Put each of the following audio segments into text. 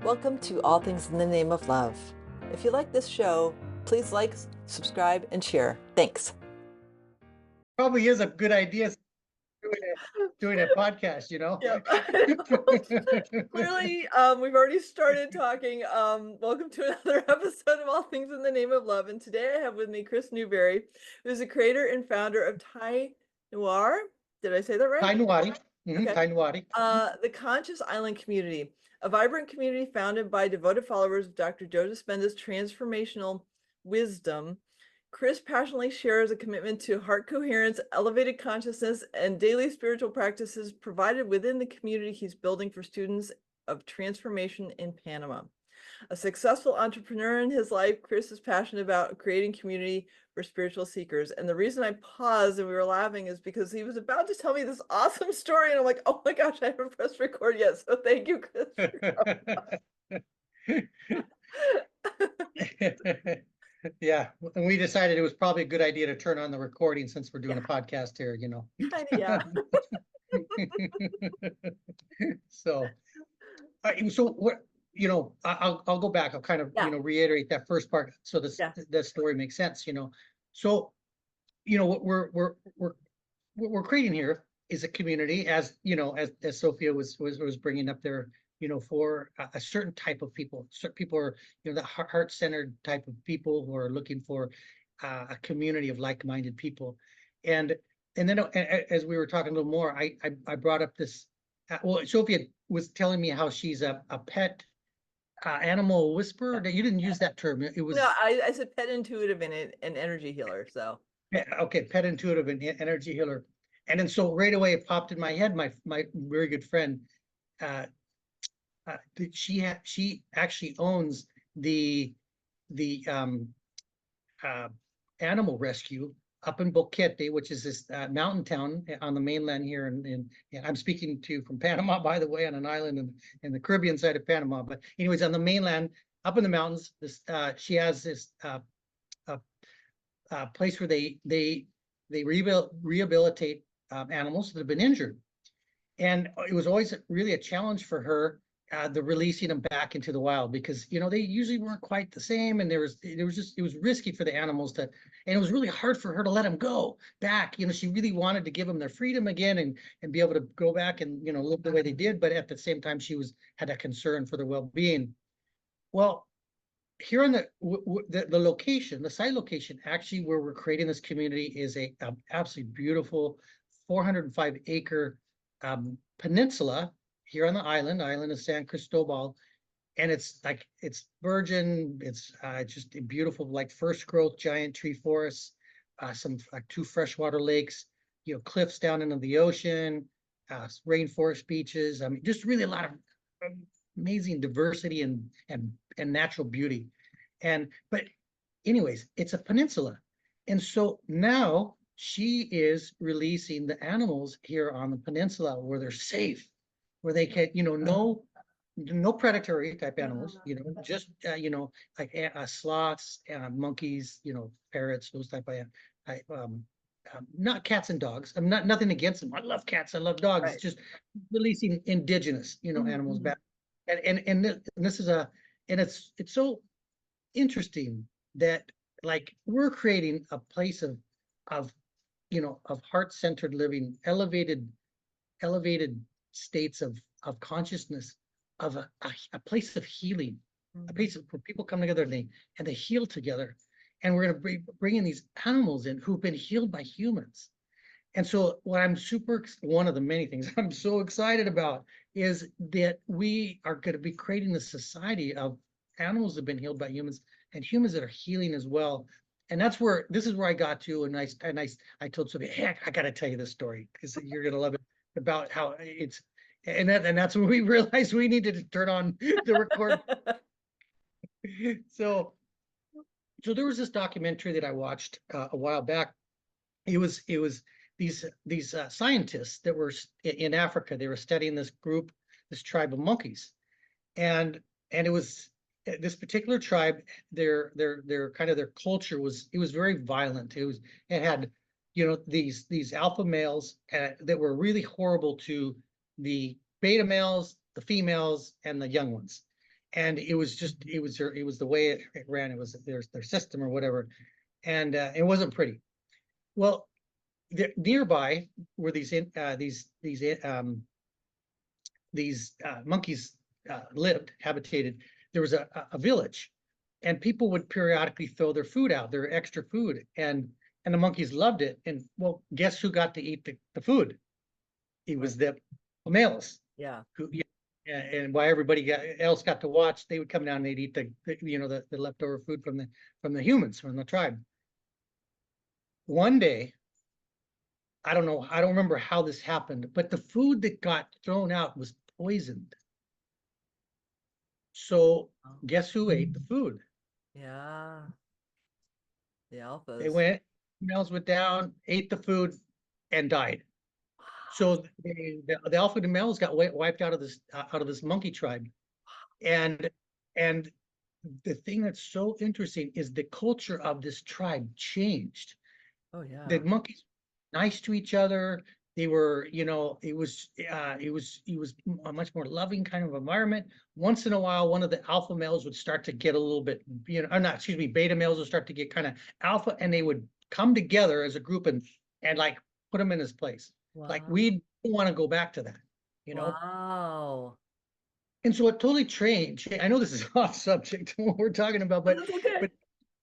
Welcome to All Things in the Name of Love. If you like this show, please like, subscribe, and share. Thanks. Probably is a good idea doing a podcast, you know? Yeah. Clearly, we've already started talking. Welcome to another episode of All Things in the Name of Love. And today I have with me Chris Newberry, who's the creator and founder of Tai Nuare. Did I say that right? Tai Nuare. Okay. Tai Nuare. The Conscious Island Community, a vibrant community founded by devoted followers of Dr. Joe Dispenza's transformational wisdom. Chris passionately shares a commitment to heart coherence, elevated consciousness, and daily spiritual practices provided within the community he's building for students of transformation in Panama. A successful entrepreneur in his life, Chris is passionate about creating community for spiritual seekers. And the reason I paused and we were laughing is because he was about to tell me this awesome story. And I'm like, oh my gosh, I haven't pressed record yet. So thank you, Chris. Yeah, and we decided it was probably a good idea to turn on the recording since we're doing a podcast here, you know. Yeah. So what, I'll go back. I'll kind of, reiterate that first part so the story makes sense, you know. So, what we're creating here is a community, as you know, as Sophia was bringing up there, for a certain type of people. Certain people are, the heart-centered type of people who are looking for a community of like-minded people. And then as we were talking a little more, I brought up this. Well, Sophia was telling me how she's a pet animal whisperer. You didn't use that term. It was no. I said pet intuitive and an energy healer. So okay, pet intuitive and energy healer. And then so right away it popped in my head. My very good friend, she actually owns the animal rescue up in Boquete, which is this mountain town on the mainland here. And I'm speaking to you from Panama, by the way, on an island in the Caribbean side of Panama. But anyways, on the mainland, up in the mountains, this she has this place where they rehabilitate animals that have been injured. And it was always really a challenge for her, the releasing them back into the wild, because they usually weren't quite the same, and it was risky for the animals and it was really hard for her to let them go back. She really wanted to give them their freedom again and be able to go back and live the way they did, but at the same time she had a concern for their well-being. Well, here on the location, the site location, actually where we're creating this community is a absolutely beautiful 405-acre peninsula here on the island of San Cristobal, and it's virgin. It's just a beautiful, like first growth giant tree forests, some two freshwater lakes, cliffs down into the ocean, rainforest beaches. I mean, just really a lot of amazing diversity and natural beauty. But anyways, it's a peninsula, and so now she is releasing the animals here on the peninsula where they're safe, where they can, no predatory type animals, just like sloths, monkeys, parrots, those type of not cats and dogs. I'm not nothing against them. I love cats. I love dogs. Right. It's just releasing indigenous, animals back. And this is it's so interesting that like we're creating a place of heart-centered living, elevated states of consciousness, of a place of healing, a place where people come together and they heal together. And we're going to bring in these animals in who've been healed by humans. And so one of the many things I'm so excited about is that we are going to be creating a society of animals that have been healed by humans and humans that are healing as well. And this is where I got to, and I told Sophia, hey, I got to tell you this story because you're going to love it, about how and that's when we realized we needed to turn on the record. So there was this documentary that I watched a while back. It was these scientists that were in Africa. They were studying this tribe of monkeys, and it was this particular tribe. Their kind of their culture was very violent. It had these alpha males that were really horrible to the beta males, the females, and the young ones. and it was the way it ran. It was their system or whatever, and it wasn't pretty. Well, nearby where these monkeys lived, habitated, there was a village, and people would periodically throw their food out, their extra food, and the monkeys loved it. And well, guess who got to eat the food? It was the males Yeah. who, and why everybody else got to watch, they would come down and they'd eat the leftover food from the humans, from the tribe. One day, I don't know, I don't remember how this happened, but the food that got thrown out was poisoned. So guess who ate the food? Yeah. The They alphas. went, males went down, ate the food, and died. So the alpha males got wiped out of this monkey tribe, and and the thing that's so interesting is the culture of this tribe changed. Oh The yeah. monkeys were nice to each other. They were, it was a much more loving kind of environment. Once in a while, one of the alpha males would start to get a little bit, or not, excuse me, beta males would start to get kind of alpha, and they would come together as a group and like put him in his place. Like Wow. we don't want to go back to that, you know. Wow. And so it totally changed. I know this is off subject to what we're talking about, That's okay. but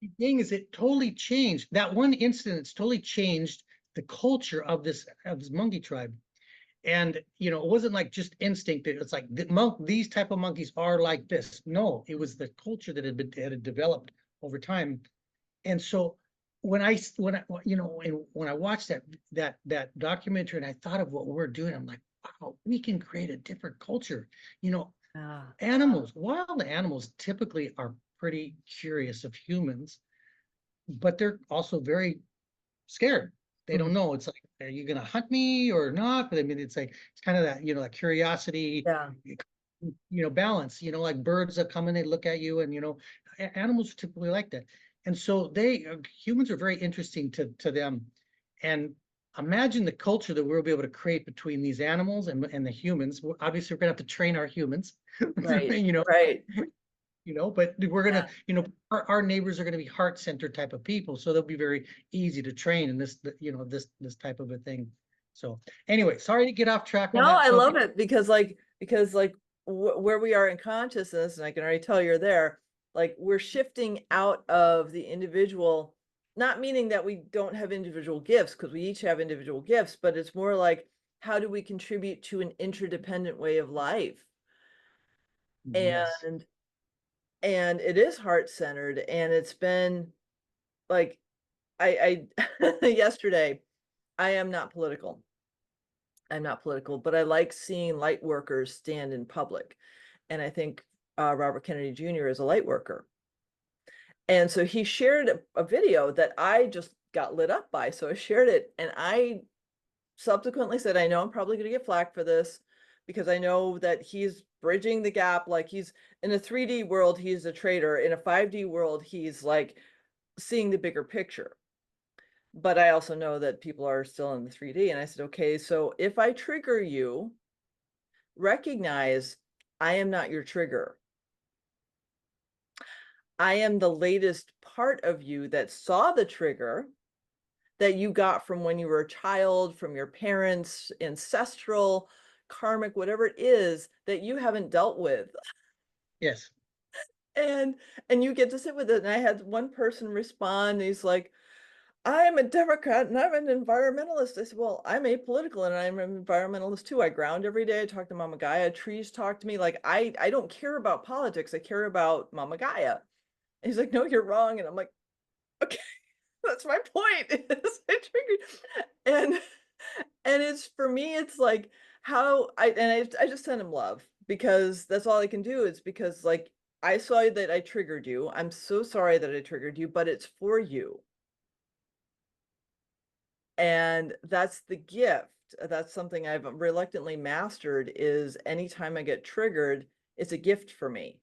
the thing is, it totally changed. That one incident, it's totally changed the culture of this monkey tribe. And it wasn't like just instinct. It's like these type of monkeys are like this. No, it was the culture that had developed over time. And so when I watched that documentary and I thought of what we're doing, I'm like, wow, we can create a different culture. You know, Yeah. wild animals typically are pretty curious of humans, but they're also very scared. They Mhm. don't know. It's like, are you gonna hunt me or not? But I mean, it's like it's kind of that, that curiosity, Yeah. balance. Like birds that come and they look at you, and animals are typically like that. And so humans are very interesting to them. And imagine the culture that we'll be able to create between these animals and the humans. Obviously, we're gonna have to train our humans, Right. you know, Right. but we're Yeah. gonna, our neighbors are gonna be heart-centered type of people, so they'll be very easy to train in this type of a thing. So anyway, sorry to get off track on No, that I love subject. it because where we are in consciousness, and I can already tell you're there, like we're shifting out of the individual, not meaning that we don't have individual gifts, because we each have individual gifts, but it's more like how do we contribute to an interdependent way of life? Yes, And and it is heart-centered, and it's been like I yesterday, I am not political. I'm not political, but I like seeing light workers stand in public. And I think Robert Kennedy Jr. is a light worker. And so he shared a video that I just got lit up by. So I shared it, and I subsequently said, I know I'm probably going to get flack for this because I know that he's bridging the gap. Like he's in a 3D world, he's a trader. In a 5D world, he's like seeing the bigger picture. But I also know that people are still in the 3D. And I said, okay, so if I trigger you, recognize I am not your trigger. I am the latest part of you that saw the trigger that you got from when you were a child, from your parents, ancestral, karmic, whatever it is that you haven't dealt with. yes. And and you get to sit with it. And I had one person respond, and he's like, I'm a Democrat and I'm an environmentalist. I said, well, I'm apolitical and I'm an environmentalist too. I ground every day. I talk to Mama Gaia. Trees talk to me. Like I don't care about politics. I care about Mama Gaia. And he's like, no, you're wrong. And I'm like, okay, that's my point. Is I triggered. And and it's for me, it's like how I just send him love because that's all I can do. It's because like I saw that I triggered you. I'm so sorry that I triggered you, but it's for you. And that's the gift. That's something I've reluctantly mastered is anytime I get triggered, it's a gift for me.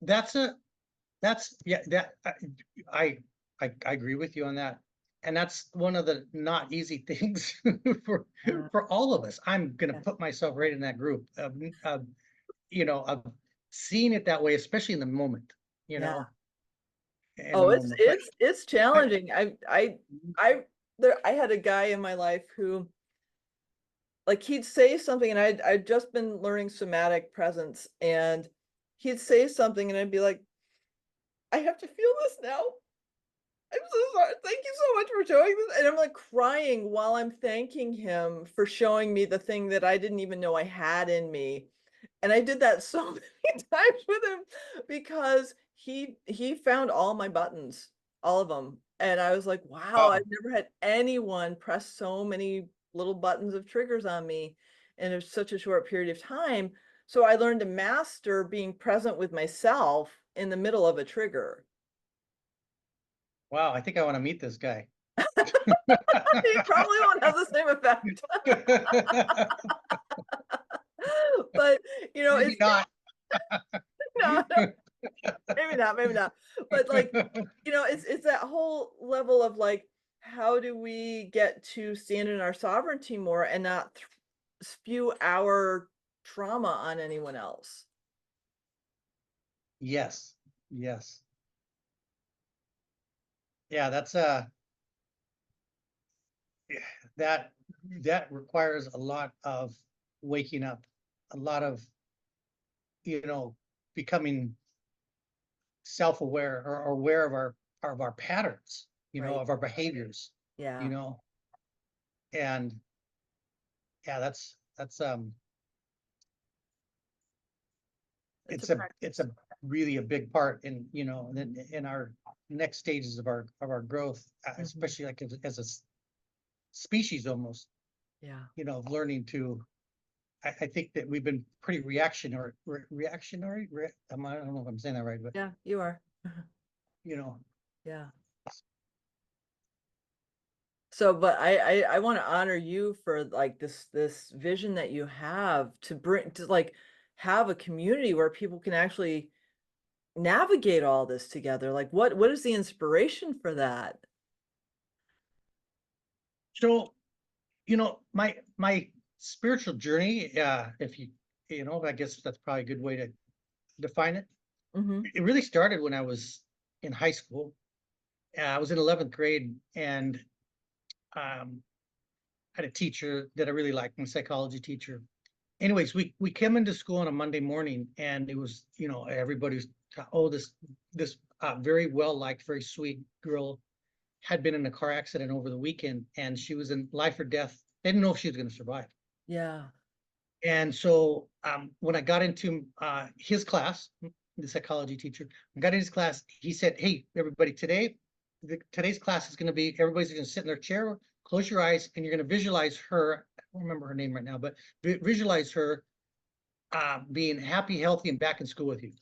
That's a that's yeah that I I agree with you on that. And that's one of the not easy things for Yeah. for all of us. I'm gonna Yeah. put myself right in that group. of seeing it that way, especially in the moment, Yeah. in the Oh, it's moment. But it's it's I, challenging. I had a guy in my life who, like, he'd say something, and I'd just been learning somatic presence, and he'd say something, and I'd be like, I have to feel this now. I'm so sorry. Thank you so much for showing this. And I'm like crying while I'm thanking him for showing me the thing that I didn't even know I had in me. And I did that so many times with him because he found all my buttons, all of them. And I was like, wow, I've wow, never had anyone press so many little buttons of triggers on me in such a short period of time. So I learned to master being present with myself in the middle of a trigger. wow, I think I want to meet this guy. You probably won't have the same effect. But, Maybe it's not. no, maybe not, maybe not. But, like, it's that whole level of, like, how do we get to stand in our sovereignty more and not spew our trauma on anyone else? Yes, yes. Yeah, that's that that requires a lot of waking up, a lot of, you know, becoming self-aware or aware of our patterns, Right. of our behaviors, you Yeah. know, and yeah, that's It's a it's a practice. really a big part in, in our next stages of our growth, Mhm. especially like as a species almost, Yeah. of learning to. I think that we've been pretty reactionary. I don't know if I'm saying that right, but Yeah, you are. you know, Yeah. So, but I want to honor you for like this vision that you have to bring to like have a community where people can actually navigate all this together. Like what is the inspiration for that? so my spiritual journey, if I guess that's probably a good way to define it. Hmm. It really started when I was in high school. I was in 11th grade, and um, had a teacher that I really liked, my psychology teacher. Anyways, we came into school on a Monday morning, and it was, everybody's, oh, this very well liked, very sweet girl had been in a car accident over the weekend, and she was in life or death. They didn't know if she was going to survive. Yeah. And so when I got into his class, the psychology teacher, I got in his class, he said, hey, everybody, today's class is going to be, everybody's going to sit in their chair, close your eyes, and you're going to visualize her. I don't remember her name right now, but visualize her being happy, healthy, and back in school with you.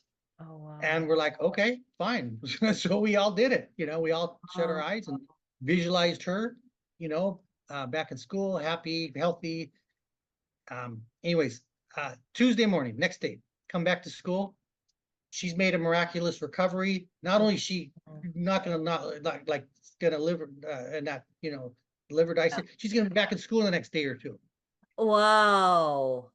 Oh wow. And we're like, okay, fine. So we all did it. We all shut our Oh, eyes and visualized her, back in school, happy, healthy. Anyways, Tuesday morning, next day, come back to school. She's made a miraculous recovery. Not only is she mhm. not gonna not like gonna live and not liver dice, Yeah. she's gonna be back in school the next day or two. Wow.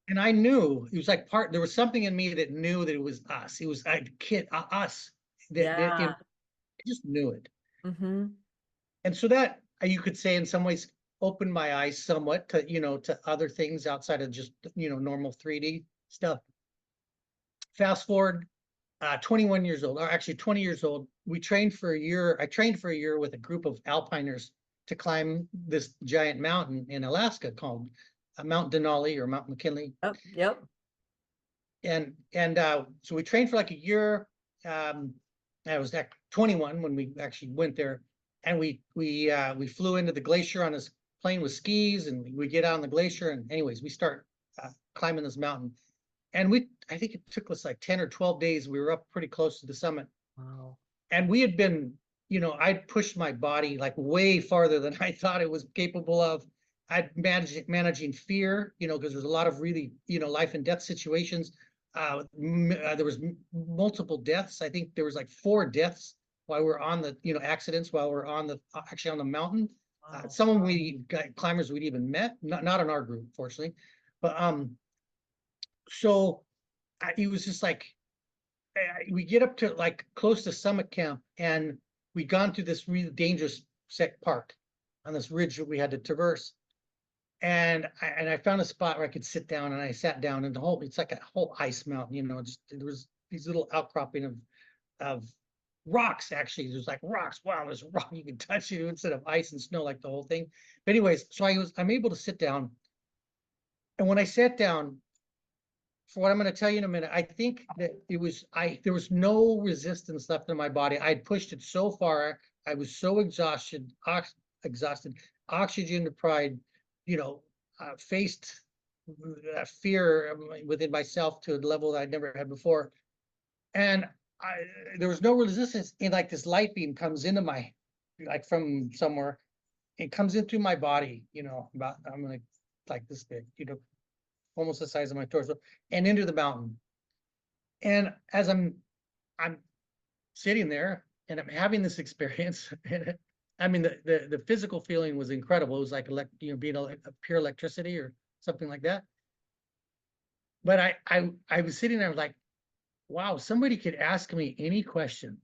And I knew it was like there was something in me that knew that it was us. It was a kid, us Yeah. I just knew it. Hmm. And so that you could say in some ways opened my eyes somewhat to, to other things outside of just, normal 3D stuff. Fast forward 21 years old, or actually 20 years old, we trained for a year. I trained for a year with a group of alpiners to climb this giant mountain in Alaska called Mount Denali or Mount McKinley. Yep. Yep. And so we trained for like a year. I was at 21 when we actually went there, and we flew into the glacier on this plane with skis, and we get out on the glacier, and anyways, we start climbing this mountain. And I think it took us like 10 or 12 days. We were up pretty close to the summit. Wow. And we had been, I'd pushed my body like way farther than I thought it was capable of. I'd managing fear, because there's a lot of really, life and death situations. There was multiple deaths. I think there was like 4 deaths while we're on the, accidents while we're on the actually on the mountain. Wow. Some of we got climbers we'd even met, not in our group, fortunately. But so it was just like, we get up to like close to summit camp, and we'd gone through this really dangerous park on this ridge that we had to traverse. And I found a spot where I could sit down, and I sat down, and it's like a whole ice mountain, just there was these little outcropping of rocks. Actually, there's like rocks. Wow, there's a rock you can touch it instead of ice and snow, like the whole thing. But anyways, so I'm able to sit down. And when I sat down, for what I'm going to tell you in a minute, I think that there was no resistance left in my body. I'd pushed it so far. I was so exhausted, oxygen deprived, faced fear within myself to a level that I'd never had before. And there was no resistance. And like this light beam comes into like from somewhere, it comes in through my body, about, I'm like this big, almost the size of my torso, and into the mountain. And as I'm sitting there and I'm having this experience, I mean, the physical feeling was incredible. It was like being a pure electricity or something like that. But I was sitting there like, wow, somebody could ask me any question,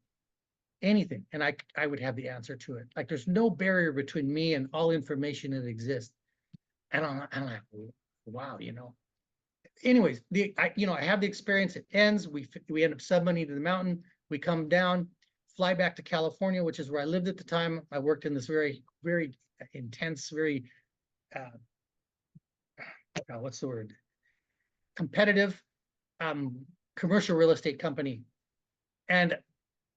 anything, and I would have the answer to it. Like, there's no barrier between me and all information that exists. And I'm like, wow, Anyways, I have the experience. It ends. We end up submarine to the mountain. We come down, fly back to California, which is where I lived at the time. I worked in this very, very intense, very what's the word? Competitive commercial real estate company. And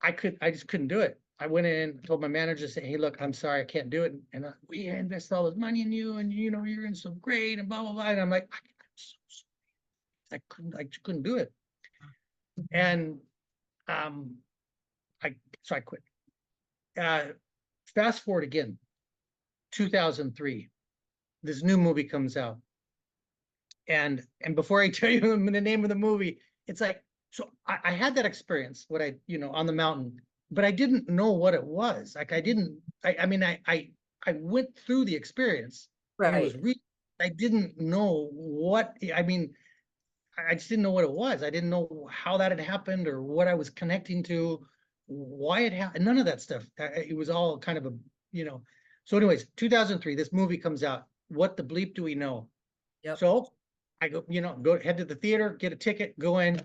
I just couldn't do it. I went in, told my manager, say, hey, look, I'm sorry, I can't do it. And we invested all this money in you, and you're in so great, and blah, blah, blah. And I'm like, I couldn't do it. And so I quit. Fast forward again, 2003, this new movie comes out. And before I tell you the name of the movie, it's like, so I had that experience, on the mountain, but I didn't know what it was. Like, I went through the experience. Right. And it was I didn't know what, I just didn't know what it was. I didn't know how that had happened or what I was connecting to, why it happened, none of that stuff. It was all kind of so anyways, 2003, this movie comes out. What the bleep do we know? Yep. So I go, head to the theater, get a ticket, go in.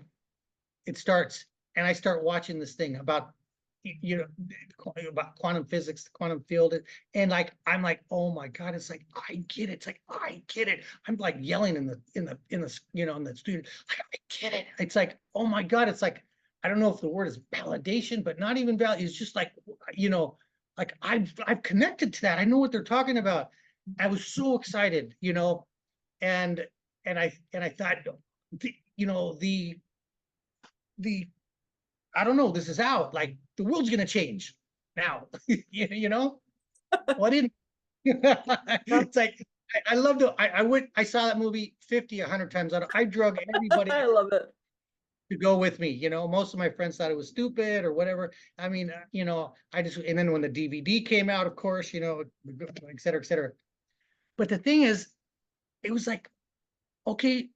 It starts, and I start watching this thing about quantum physics, the quantum field, and like I'm like, oh my god, it's like I get it. It's like I get it. I'm like yelling in the in the studio, like I get it. It's like, oh my god, it's like, I don't know if the word is validation, but not even validation. It's just like, like I've connected to that. I know what they're talking about. I was so excited, and I thought, the I don't know, this is out, like the world's gonna change now. Well, I didn't. It's like I loved it. I saw that movie 50, 100 times. I drug everybody I love it. to go with me. Most of my friends thought it was stupid or whatever. I mean, and then when the DVD came out, of course, et cetera, et cetera. But the thing is, it was like, okay,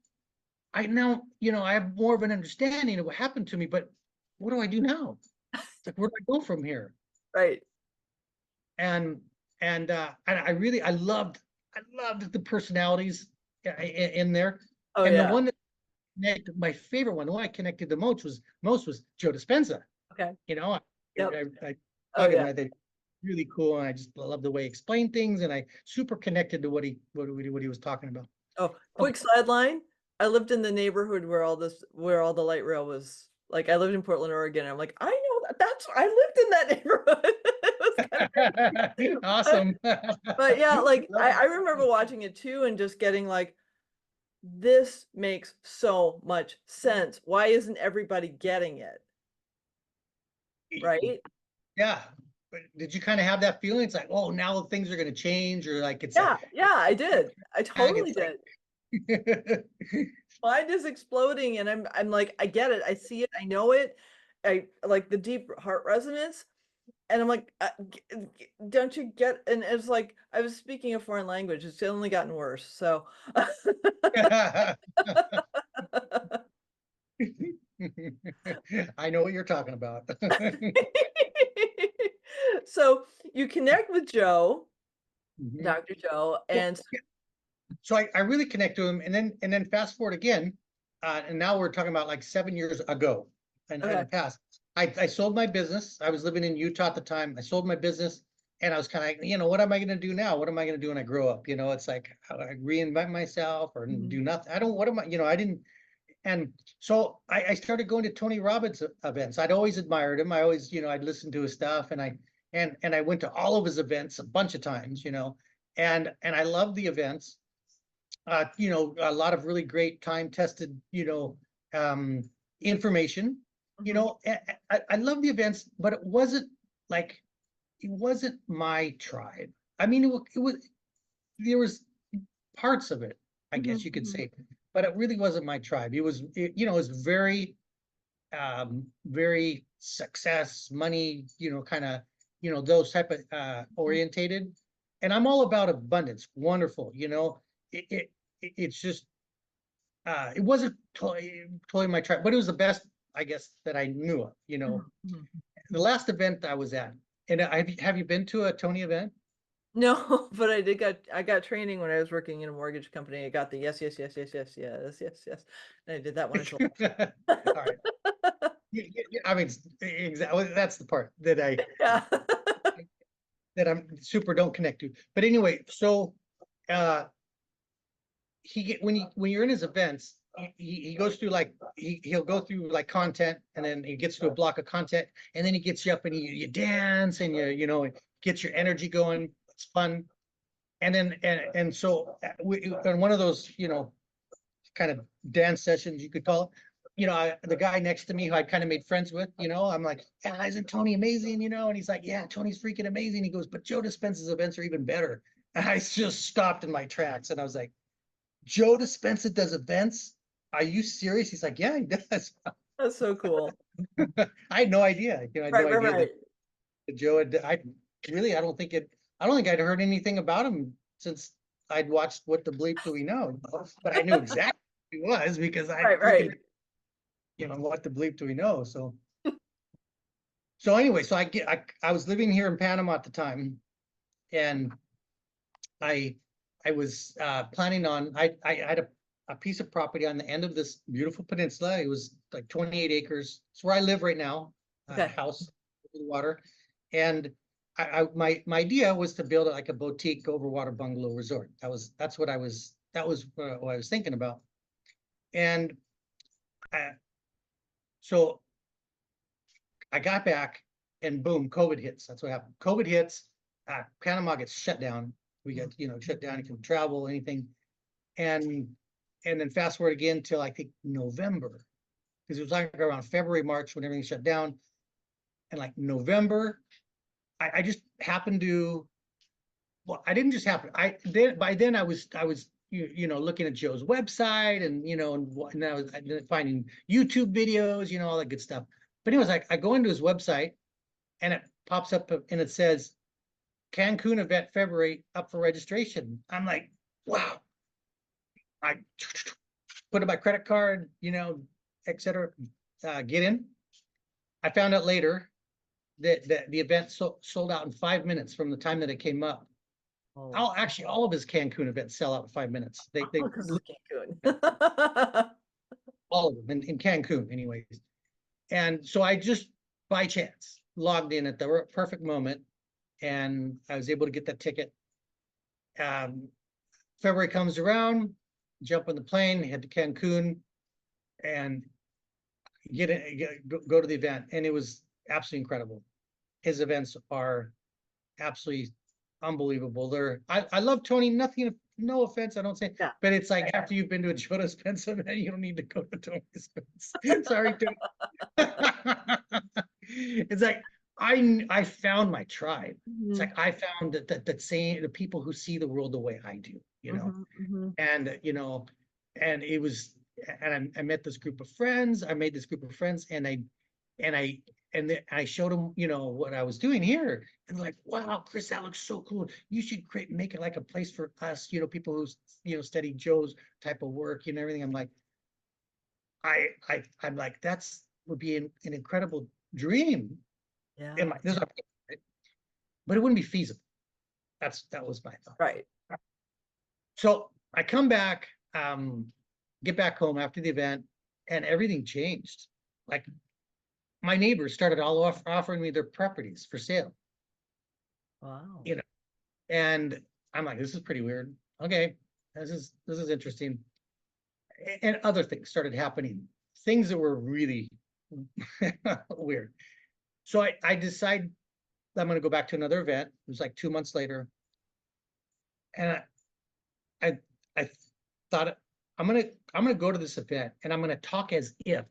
I now, I have more of an understanding of what happened to me, but what do I do now? It's like, where do I go from here? Right. And I loved the personalities in there. Oh, And yeah. the one that my favorite one, the one I connected the most was Joe Dispenza. Okay. Yep. I think really cool, and I just love the way he explained things, and I super connected to what he was talking about. Oh, quick sideline. I lived in the neighborhood where all the light rail was. Like, I lived in Portland, Oregon. I'm like, I know I lived in that neighborhood. It was Awesome. but yeah, like I remember watching it too and just getting like, this makes so much sense. Why isn't everybody getting it? Right? Yeah. But did you kind of have that feeling? It's like, oh, now things are going to change, or like it's Yeah, I did. I totally like, did. Mind is exploding, and I'm like, I get it. I see it. I know it. I like the deep heart resonance, and I'm like, don't you get? And it's like I was speaking a foreign language. It's only gotten worse. So I know what you're talking about. So you connect with Joe, Mhm. Dr. Joe, Well, and yeah, so I really connect to him, and then fast forward again, and now we're talking about like 7 years ago, and in okay. the past, I sold my business. I was living in Utah at the time. I sold my business, and I was kind of like, what am I going to do now? What am I going to do when I grow up? It's like I reinvent myself or Mhm. do nothing. I don't. What am I? I didn't. And so I started going to Tony Robbins events. I'd always admired him. I always, I'd listened to his stuff, and I went to all of his events a bunch of times, and I loved the events. A lot of really great time tested, um, information. Mhm. I love the events, but like it wasn't my tribe. I mean, it was there was parts of it, I guess Mhm. you could Mhm. say, but it really wasn't my tribe. It was very, very success, money, kind of, those type of orientated. And I'm all about abundance. Wonderful, it, it it's just it wasn't totally my tribe, but it was the best, I guess, that I knew of. Mhm. Mhm. The last event I was at, and have you been to a Tony event? No, but I got training when I was working in a mortgage company. I got the yes, yes, yes, yes, yes, yes, yes, yes. And I did that one until All right. I mean, exactly. That's the part yeah. I'm super don't connect to. But anyway, so uh when you're in his events, he goes through like he'll go through like content, and then he gets to a block of content, and then he gets you up and you dance, and gets your energy going. It's fun. And then and so in one of those, kind of dance sessions, you could call it. The guy next to me who I kind of made friends with, I'm like, yeah, isn't Tony amazing? And he's like, yeah, Tony's freaking amazing. He goes, but Joe Dispenza's events are even better. And I just stopped in my tracks, and I was like, Joe Dispenza does events? Are you serious? He's like, yeah, he does. That's so cool. I had no idea. I had no Right, right, idea that right. Joe had. I don't think it. I don't think I'd heard anything about him since I'd watched What the Bleep Do We Know. But I knew exactly who he was because I Right, freaking, right. what the bleep do we know? So anyway, so I was living here in Panama at the time, and I I was planning on I had a piece of property on the end of this beautiful peninsula. It was like 28 acres. It's where I live right now, Okay. house over the water. And my idea was to build like a boutique overwater bungalow resort. That was what I was thinking about. And I, so I got back, and boom, COVID hits. That's what happened. COVID hits. Panama gets shut down. We Mhm. get, shut down. You can travel, anything. And then fast forward again till I think November, because it was like around February, March when everything shut down. And like November, I just happened to, well, I didn't just happen. By then I was looking at Joe's website, and I was finding YouTube videos, all that good stuff. But anyways, I go into his website, and it pops up and it says Cancun event February up for registration. I'm like, wow. I put in my credit card, etc. Get in. I found out later that the event sold out in 5 minutes from the time that it came up. Oh, All of his Cancun events sell out in 5 minutes. They because it's Cancun. all of them in Cancun, anyways. And so I just by chance logged in at the perfect moment, and I was able to get that ticket. Um, February comes around, jump on the plane, head to Cancun, and go to the event. And it was absolutely incredible. His events are absolutely unbelievable. I love Tony. Nothing, no offense, I don't say, Yeah. but it's like after you've been to a Joe Dispenza event, you don't need to go to Tony's events. Sorry, Tony. It's like I found my tribe. It's Mhm. like I found that same the people who see the world the way I do, Mhm. Mhm. and and it was I met this group of friends. I made this group of friends, and and I I showed them, what I was doing here, and they're like, wow, Chris, that looks so cool. You should make it like a place for us, people who study Joe's type of work, everything. I'm like, I'm like, that's would be an incredible dream in Yeah. my this, but it wouldn't be feasible. That was my thought. Right. So I come back, get back home after the event, and everything changed. Like my neighbors started all offering me their properties for sale, Wow. you know, and I'm like, this is pretty weird. Okay, this is interesting. And other things started happening, things that were really weird. So I decide I'm going to go back to another event. It was like 2 months later, and I I thought I'm gonna go to this event and I'm gonna talk as if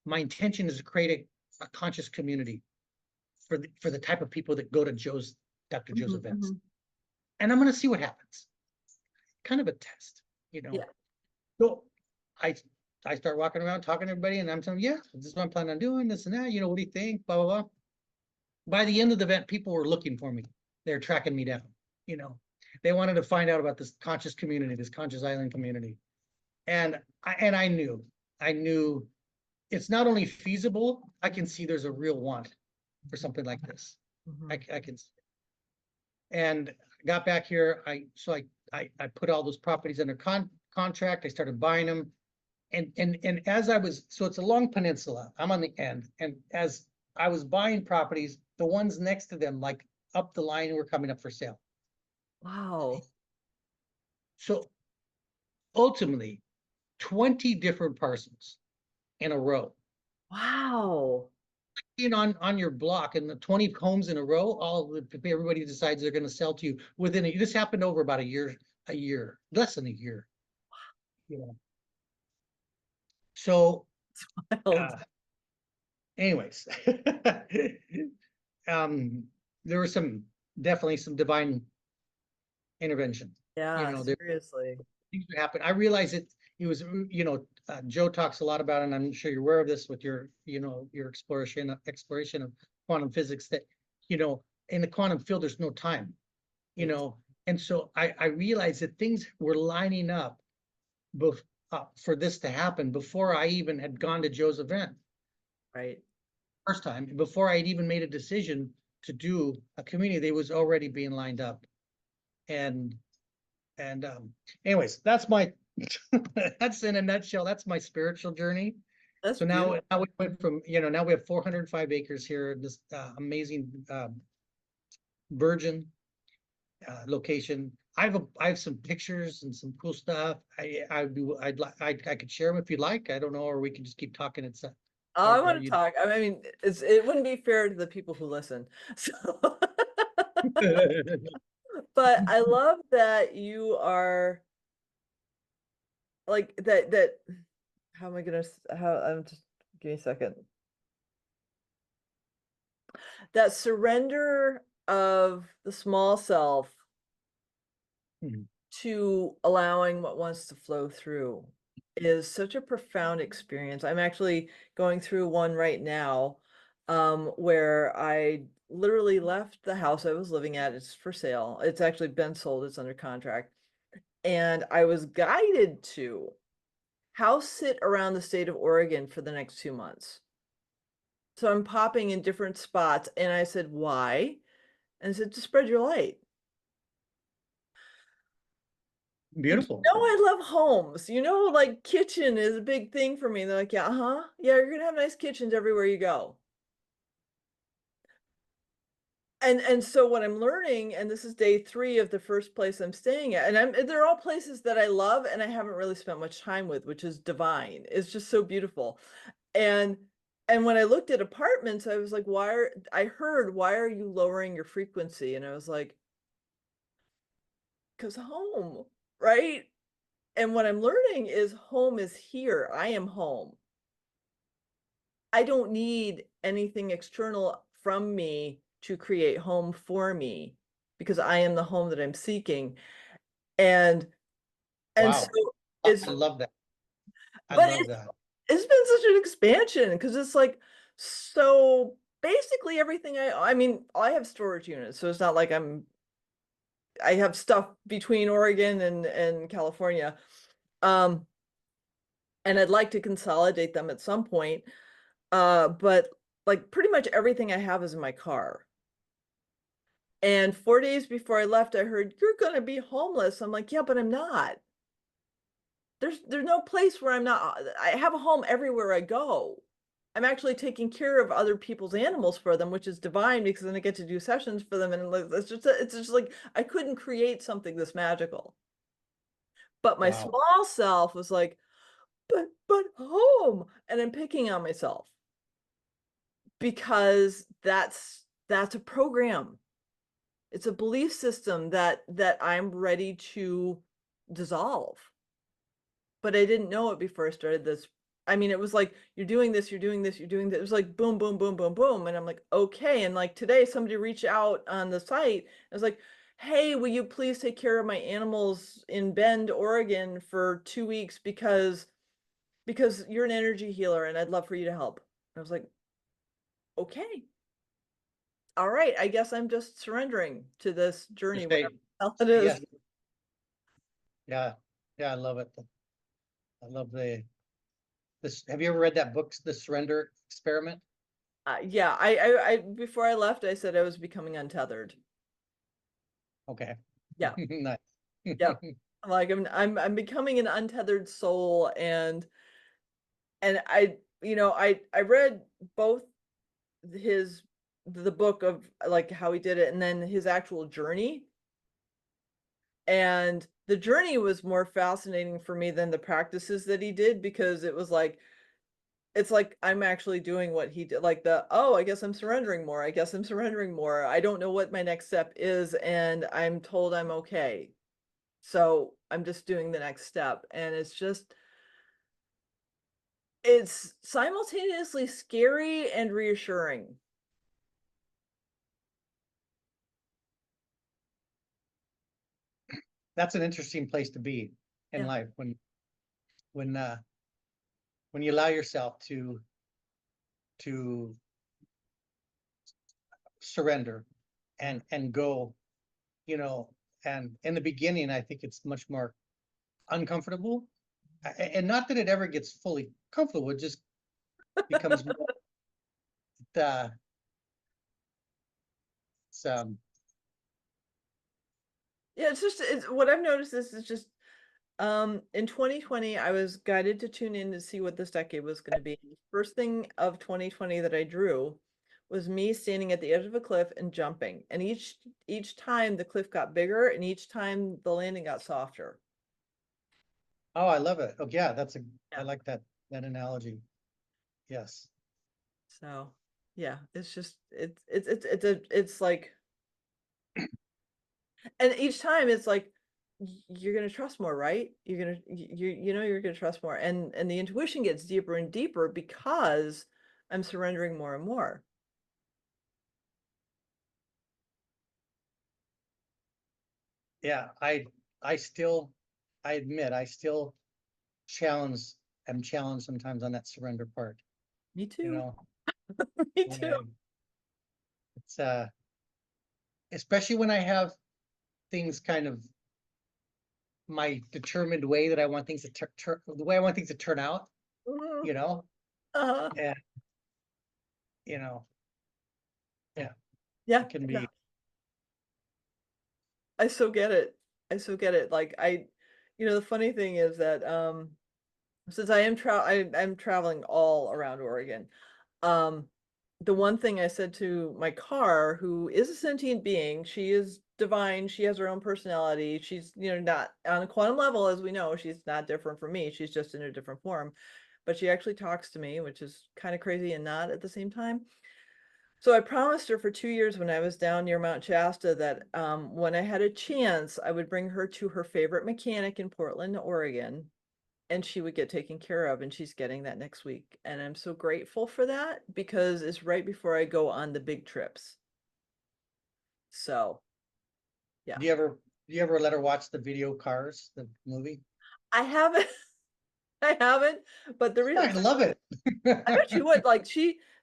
my intention is to create a conscious community for the type of people that go to Dr. Joe's Mhm, events, mhm. and I'm gonna see what happens. Kind of a test, you know. Yeah. So I I start walking around talking to everybody, and I'm telling them, yeah, this is what I'm planning on doing, this and that. You know, what do you think? Blah blah blah. By the end of the event, people were looking for me. They're tracking me down. You know, they wanted to find out about this conscious community, this conscious island community. And I knew it's not only feasible, I can see there's a real want for something like this. Mhm. I can, and got back here. I put all those properties under contract. I started buying them. And as I was, so it's a long peninsula. I'm on the end. And as I was buying properties, the ones next to them, like up the line, were coming up for sale. Wow. So ultimately, 20 different parcels in a row Wow. on your block, and the 20 homes in a row, everybody decides they're going to sell to you within this happened over about a year, less than a year. You know. So Wild. uh anyways, um there was definitely some divine intervention. You Yeah, know, there seriously. things that happen. I realize it was, Joe talks a lot about it, and I'm sure you're aware of this with your, your exploration of quantum physics, that, in the quantum field, there's no time, you Right. know. And so I realized that things were lining up for this to happen before I even had gone to Joe's event Right. first time. Before I'd even made a decision to do a community, they was already being lined up. And anyways, that's my that's in a nutshell. That's my spiritual journey. That's So beautiful. now we went from, now we have 405 acres here, this amazing virgin location. I have some pictures and some cool stuff. I could share them if you'd like. I don't know, or we can just keep talking. It's Oh, I however want to you. talk. I mean, it wouldn't be fair to the people who listen. So, but I love that you are like that. How am I gonna, how, I'm just, give me a second. That surrender of the small self Mhm. to allowing what wants to flow through is such a profound experience. I'm actually going through one right now, where I literally left the house I was living at. It's for sale. It's actually been sold. It's under contract. And I was guided to house sit around the state of Oregon for the next 2 months. So I'm popping in different spots. And I said, why? And I said, to spread your light. Like, Beautiful. I love homes. Like kitchen is a big thing for me. They're like, yeah, uh-huh. Yeah, you're gonna have nice kitchens everywhere you go. And so what I'm learning, and this is day 3 of the first place I'm staying at, and they're all places that I love and I haven't really spent much time with, which is divine. It's just so beautiful. And and when I looked at apartments, I was like, why are you lowering your frequency? And I was like, because home, right? And what I'm learning is home is here. I am home. I don't need anything external from me to create home for me because I am the home that I'm seeking. And and so Wow. I it's love that. I but love that. it's been such an expansion because it's like, so basically everything I mean, I have storage units, so it's not like I have stuff between Oregon and California. Um and I'd like to consolidate them at some point. But like pretty much everything I have is in my car. And 4 days before I left, I heard, "You're gonna be homeless." I'm like, "Yeah, but I'm not. There's no place where I'm not. I have a home everywhere I go. I'm actually taking care of other people's animals for them, which is divine because then I get to do sessions for them, and it's just like I couldn't create something this magical." But my Wow. small self was like, but home, and I'm picking on myself because that's a program. It's a belief system that I'm ready to dissolve. But I didn't know it before I started this. I mean, it was like, you're doing this, you're doing this, you're doing this. It was like boom, boom, boom, boom, boom. And I'm like, okay. And like today, somebody reached out on the site. I was like, hey, will you please take care of my animals in Bend, Oregon for 2 weeks because you're an energy healer and I'd love for you to help. I was like, okay, all right. I guess I'm just surrendering to this journey, Just whatever say, the hell it say is. yes. Yeah. Yeah. I love it. I love this. Have you ever read that book, The Surrender Experiment? Yeah, before I left, I said I was becoming untethered. Okay. Yeah, Nice. yeah. Like I'm becoming an untethered soul, and I read both his the book of like how he did it and then his actual journey. And the journey was more fascinating for me than the practices that he did because it was like it's like I'm actually doing what he did, like oh, I guess I'm surrendering more. I guess I'm surrendering more. I don't know what my next step is, and I'm told I'm okay. So I'm just doing the next step. And it's simultaneously scary and reassuring. That's an interesting place to be in Yeah. life when uh when you allow yourself to surrender and go, you know, and in the beginning I think it's much more uncomfortable. And not that it ever gets fully comfortable, it just becomes more uh it's Yeah, it's what I've noticed is it's just in 2020 I was guided to tune in to see what this decade was going to be. First thing of 2020 that I drew was me standing at the edge of a cliff and jumping. And each time the cliff got bigger and each time the landing got softer. oh, I love it. Oh yeah, I Yeah. like that analogy. Yes. So yeah, it's just it's like, and each time it's like you're gonna trust more, right? You're gonna trust more, and the intuition gets deeper and deeper because I'm surrendering more and more. Yeah, I still I admit I still challenge am challenged sometimes on that surrender part, Me you too. know, Me when too. it's especially when I have things kind of my determined way that I want things to the way I want things to turn out, Mhm. you know, Uh, and you know, yeah, yeah, it can no, be. I so get it. I so get it. Like the funny thing is that since I'm traveling all around Oregon. Um, the one thing I said to my car, who is a sentient being, she is divine, she has her own personality. She's, not on a quantum level, as we know, she's not different from me. She's just in a different form. But she actually talks to me, which is kind of crazy and not at the same time. So I promised her for 2 years when I was down near Mount Shasta that when I had a chance, I would bring her to her favorite mechanic in Portland, Oregon, and she would get taken care of, and she's getting that next week. And I'm so grateful for that because it's right before I go on the big trips. So, yeah. Do you ever let her watch the video Cars, the movie? I haven't I haven't, but the I reason love it. I bet you would like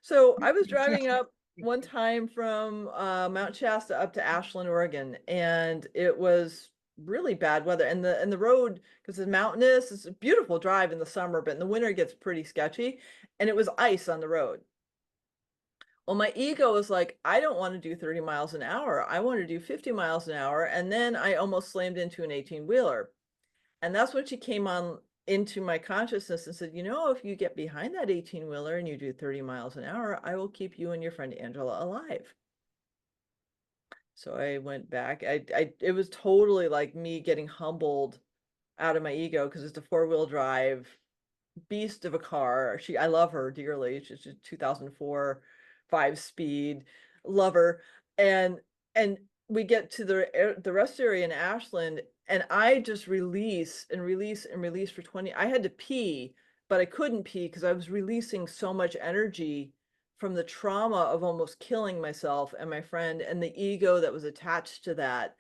so I was driving up one time from Mount Shasta up to Ashland, Oregon, and it was really bad weather, and the road, because it's mountainous, it's a beautiful drive in the summer, but in the winter it gets pretty sketchy, and it was ice on the road. Well, my ego was like, I don't want to do 30 miles an hour. I want to do 50 miles an hour. And then I almost slammed into an 18-wheeler. And that's when she came on into my consciousness and said, you know, if you get behind that 18-wheeler and you do 30 miles an hour, I will keep you and your friend Angela alive. So I went back. It was totally like me getting humbled out of my ego, because it's a 4-wheel drive beast of a car. I love her dearly. She's a 2004 5-speed, love her. And we get to the rest area in Ashland, and I just release and release and release for 20. I had to pee, but I couldn't pee because I was releasing so much energy from the trauma of almost killing myself and my friend, and the ego that was attached to that.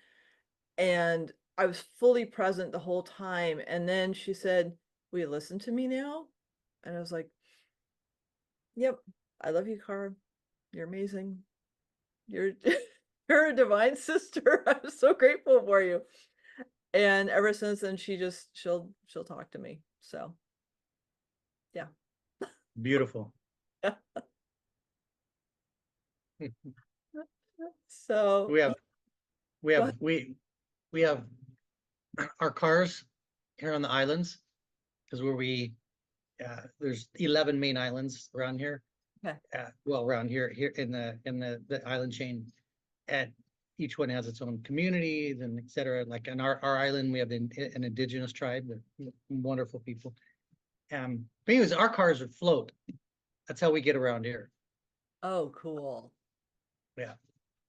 And I was fully present the whole time. And then she said, will you listen to me now? And I was like, yep, I love you, Car. You're amazing. You're you're a divine sister. I'm so grateful for you. And ever since then, she'll talk to me. So yeah. Beautiful. So We have we go have ahead. we have our cars here on the islands, because there's 11 main islands around here. Okay. Well, around here in the island chain, and each one has its own communities and et cetera. Like on our island, we have an indigenous tribe, they're wonderful people. But anyways, our cars are float. That's how we get around here. Oh, cool. Yeah,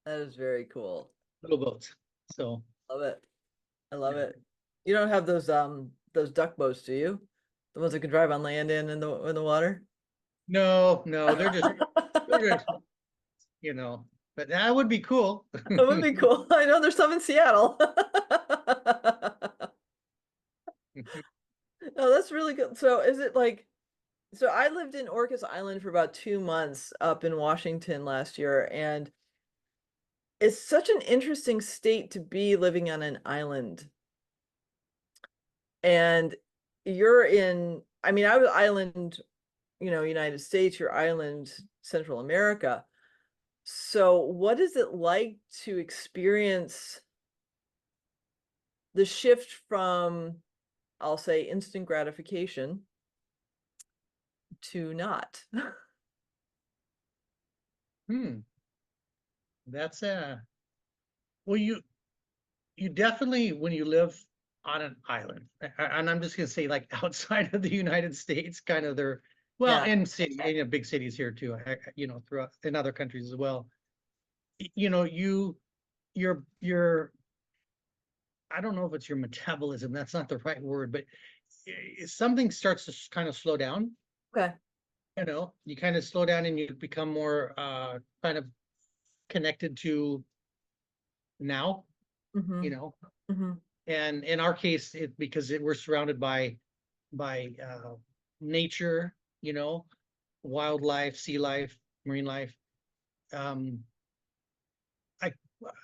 That is very cool. little boats. So Love it. I love yeah. it. You don't have those duck boats, do you? The ones that can drive on land and in the water? No, they're just, but that would be cool. That would be cool. I know there's some in Seattle. No, that's really good. So is it like, so I lived in Orcas Island for about 2 months up in Washington last year, and it's such an interesting state to be living on an island. And you're in, I mean, I was island, United States, you're island Central America. So what is it like to experience the shift from, I'll say, instant gratification to not? Hmm. That's well, you definitely, when you live on an island, and I'm just gonna say like outside of the United States, kind of there, well, Yeah. in big cities here too, throughout in other countries as well. You know, your I don't know if it's your metabolism, that's not the right word, but something starts to kind of slow down. Okay. You kind of slow down and you become more kind of connected to now, you Mm-hmm. know. Mm-hmm. And in our case, because we're surrounded by nature, wildlife, sea life, marine life. Um, I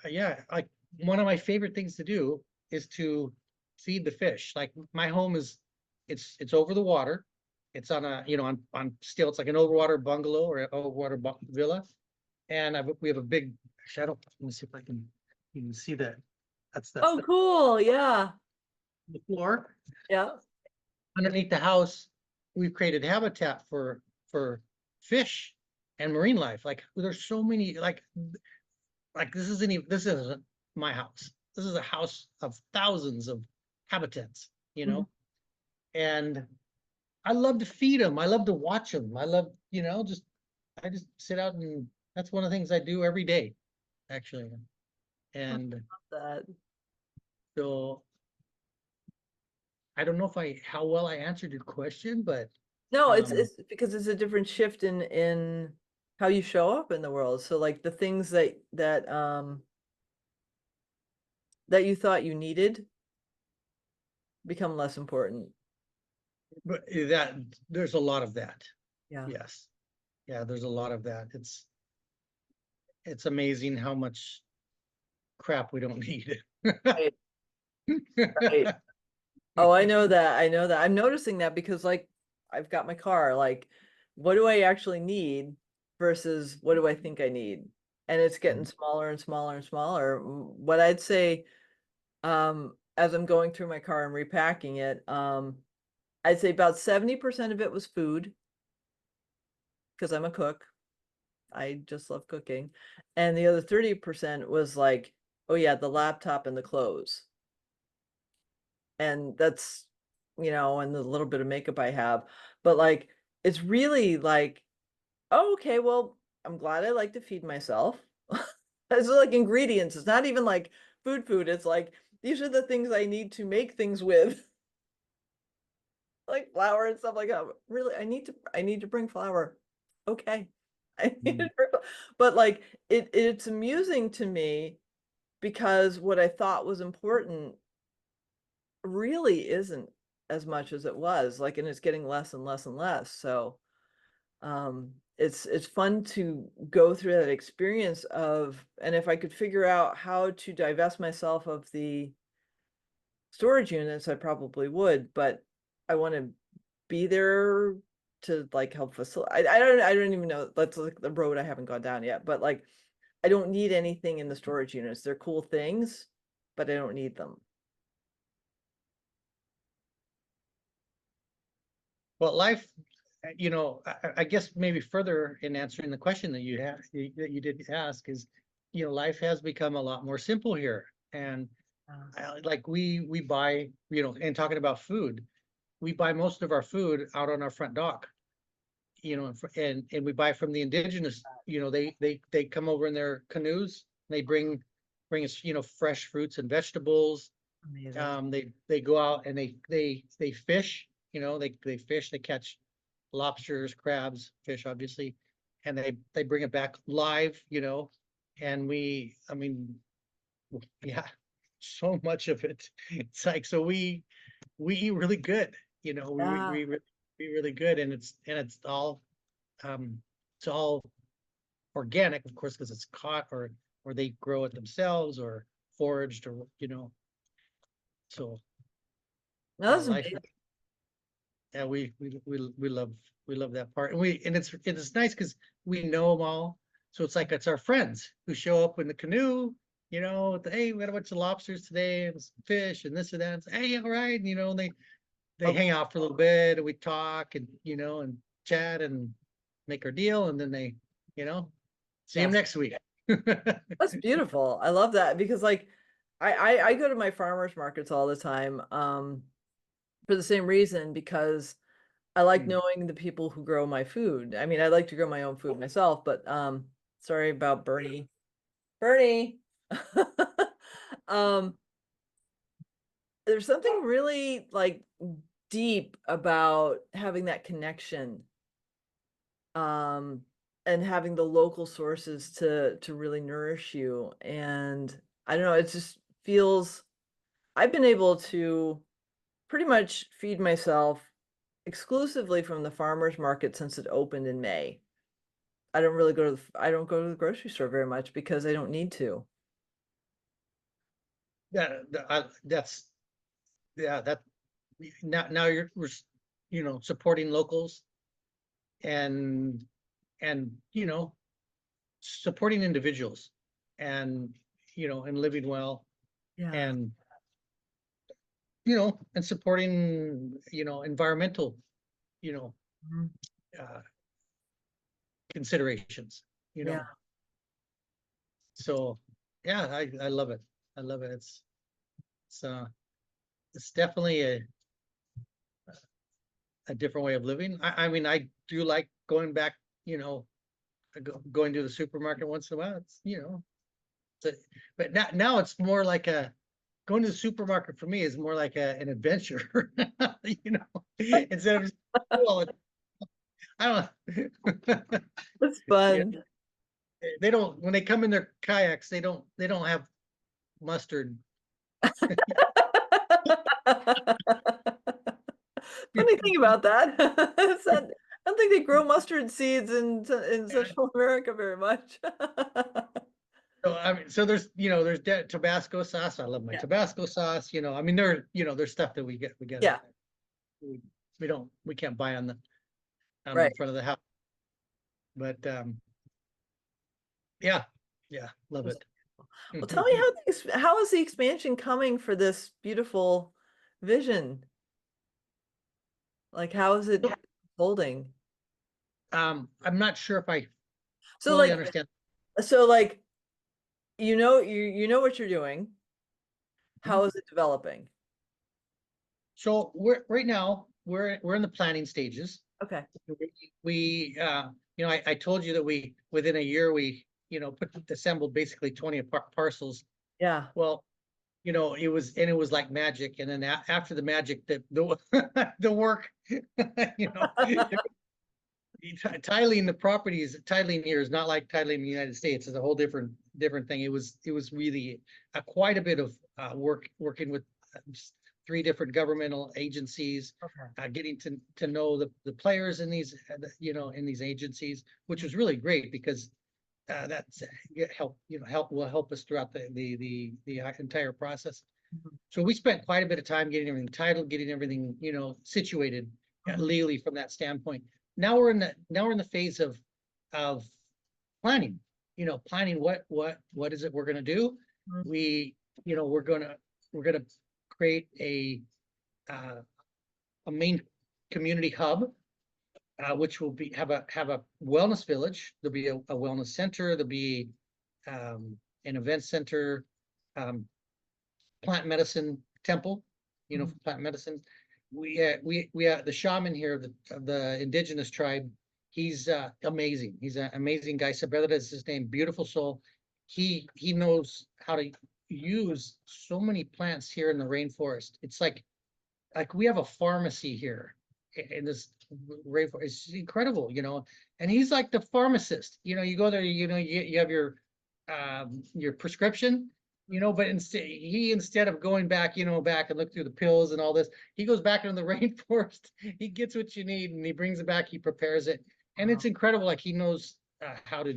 yeah, like one of my favorite things to do is to feed the fish. Like my home it's over the water. It's on on still, it's like an overwater bungalow or an overwater villa. And we have a big shadow. Let me see if I can, you can see that. That's Oh, cool. Yeah. the floor. Yeah. Underneath the house, we've created habitat for fish and marine life. Like there's so many, like this isn't my house. This is a house of thousands of habitats, Mhm. and I love to feed them. I love to watch them. I love, I just sit out, and that's one of the things I do every day, actually. I And love that. so I don't know how well I answered your question, but No, it's um, it's because it's a different shift in how you show up in the world. So like the things that you thought you needed become less important. that there's a lot of that. Yeah. Yes. Yeah, there's a lot of that. It's amazing how much crap we don't need. Right. Right. Oh, I know that. I know that. I'm noticing that because like I've got my car, like what do I actually need versus what do I think I need? And it's getting smaller and smaller and smaller. What I'd say, as I'm going through my car and repacking it, I'd say about 70% of it was food because I'm a cook. I just love cooking. And the other 30% was like, oh yeah, the laptop and the clothes. And that's, and the little bit of makeup I have. But like, it's really like, oh, okay, well, I'm glad I like to feed myself. It's like ingredients. It's not even like food. It's like, these are the things I need to make things with, like flour and stuff like that. Really, I need to bring flour. Okay. I need to bring, but like, it's amusing to me because what I thought was important really isn't as much as it was, like, and it's getting less and less and less. So it's fun to go through that experience of, and if I could figure out how to divest myself of the storage units, I probably would, but I want to be there to like help facilitate. I don't even know, that's like the road I haven't gone down yet, but like I don't need anything in the storage units. They're cool things, but I don't need them. Well, life, I guess maybe further in answering the question that you did ask is, life has become a lot more simple here. And like we buy, and talking about food, we buy most of our food out on our front dock, and we buy from the indigenous, they come over in their canoes, they bring us, fresh fruits and vegetables. Amazing. They go out and they fish, they fish, they catch lobsters, crabs, fish, obviously, and they bring it back live, and I mean, yeah, so much of it. It's like, so we eat really good, Yeah. we really good, and um it's all organic, of course, because it's caught or they grow it themselves or foraged or so No, yeah, that's life. amazing. Yeah, we love that part, and it's nice because we know them all. So it's like it's our friends who show up in the canoe. Hey, we got a bunch of lobsters today and some fish and this and that. And hey, all right, they Oh, hang out for a little bit and we talk and and chat and make our deal, and then they you know see them yes. next week. That's beautiful. I love that because like I go to my farmers markets all the time, for the same reason, because I like knowing the people who grow my food. I mean, I like to grow my own food myself, but sorry about Bernie. Bernie. Um, there's something really like deep about having that connection, um, and having the local sources to really nourish you. And I don't know, it just feels, I've been able to pretty much feed myself exclusively from the farmers market since it opened in May. I don't go to the grocery store very much because I don't need to. That's yeah, that now we're supporting locals and and supporting individuals and and living well Yeah. and and supporting environmental you know Mhm. uh considerations you Yeah. know so yeah, I love it. I love it. It's it's definitely a different way of living. I mean, I do like going back, going to the supermarket once in a while. It's, but now it's more like going to the supermarket for me is more like an adventure, instead of just, well, I don't, It's yeah, fun. they don't, when they come in their kayaks, they don't have mustard. Funny thing about that is that I don't think they grow mustard seeds in Central America very much. So I mean, so there's, there's Tabasco sauce. I love my Yeah. Tabasco sauce. I mean, there's stuff that we get. Yeah. We can't buy on the Right. front of the house. But yeah, yeah, love it. Well, tell me how is the expansion coming for this beautiful vision? Like, how is it holding? I'm not sure if I So fully like, understand. so like, you know what you're doing. Mhm. How is it developing? So we're right now we're in the planning stages. Okay. We I told you that we within a year we assembled basically 20 parcels. Yeah. Well, it was like magic. And then after the magic, the the work, you know, titling the properties, titling here is not like titling in the United States. It's a whole different thing. It was really quite a bit of working with just 3 different governmental agencies, Okay. getting to know the players in these in these agencies, which was really great because that's will help us throughout the entire process. Mhm. So we spent quite a bit of time getting everything titled, getting everything, situated Mhm. legally from that standpoint. Now we're in the phase of planning, planning what is it we're gonna do. Mhm. We, we're gonna create uh, a main community hub, which will have a wellness village. There'll be a wellness center. There'll be an event center, plant medicine temple, Mhm. for plant medicine. We the shaman here of the indigenous tribe. He's amazing. He's an amazing guy. Sabella is his name. Beautiful soul. He knows how to use so many plants here in the rainforest. It's like we have a pharmacy here in this rainforest. It's incredible, And he's like the pharmacist. You go there. You have your prescription, but instead of going back, back and look through the pills and all this, he goes back into the rainforest. He gets what you need and he brings it back. He prepares it, and it's Wow. incredible. Like he knows how to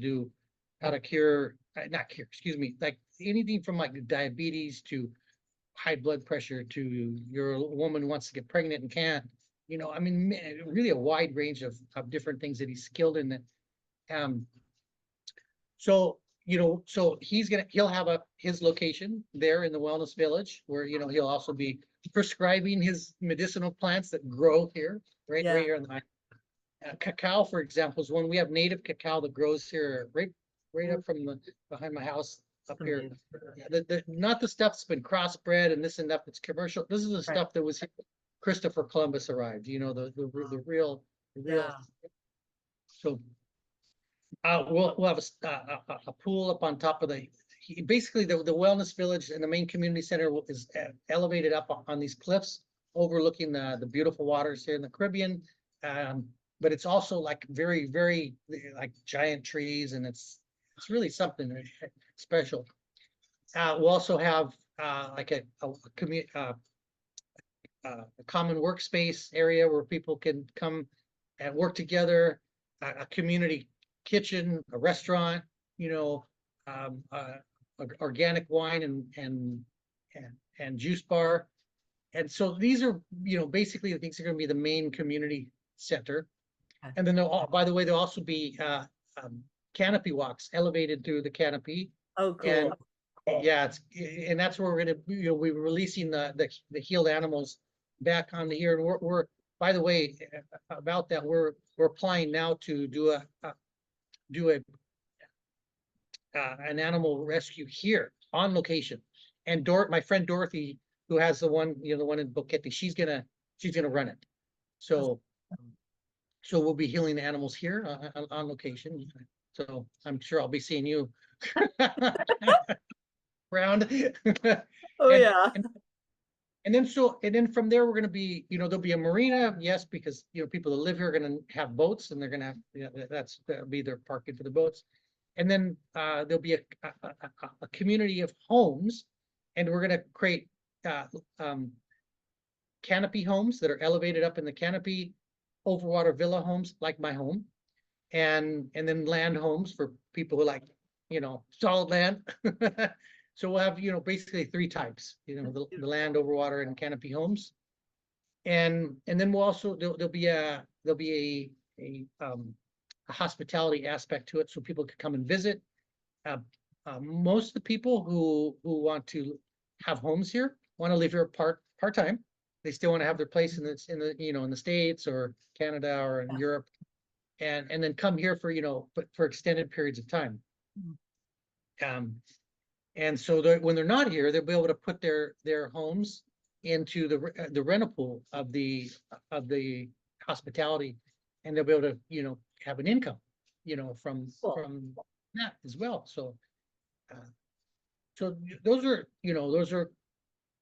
cure, not cure, excuse me, like anything from like diabetes to high blood pressure to your woman who wants to get pregnant and can't. I mean, really a wide range of different things that he's skilled in. That, um, so so he'll have his location there in the wellness village where he'll also be prescribing his medicinal plants that grow here, right Yeah. here in the cacao, for example, is one. We have native cacao that grows here right up from behind my house up here. Amazing. Yeah, not the stuff that's been crossbred and this and that that's commercial. This is the Right. stuff that was here. Christopher Columbus arrived. The real. Yeah. So we'll have a pool up on top of basically the wellness village and the main community center is elevated up on these cliffs overlooking the beautiful waters here in the Caribbean. Um, but it's also like very, very like giant trees, and it's really something special. We'll also have like a common workspace area where people can come and work together, a community kitchen, a restaurant, you know, organic wine and juice bar. And so these are, basically the things that are going to be the main community center. Okay. And then by the way, there'll also be canopy walks elevated through the canopy. Oh, And cool. yeah, and that's where we're gonna, we're releasing the healed animals back onto here. And we're by the way, about that, we're applying now to do an animal rescue here on location. And my friend Dorothy, who has the one in Boquete, she's gonna run it. So we'll be healing the animals here on location. So I'm sure I'll be seeing you around. Oh, and yeah. and then from there we're going to be, there'll be a marina, yes, because people that live here are going to have boats, and they're going to have, that'll be their parking for the boats. And then there'll be a community of homes, and we're going to create canopy homes that are elevated up in the canopy, overwater villa homes like my home, and then land homes for people who like solid land. So we'll have, basically three types, the land over water and canopy homes. And then we'll also, there'll be a hospitality aspect to it, so people could come and visit. Most of the people who want to have homes here want to live here part-time. They still want to have their place in the States or Canada or in Europe, and then come here for extended periods of time. And so when they're not here, they'll be able to put their homes into the rental pool of the hospitality, and they'll be able to have an income from that as well. So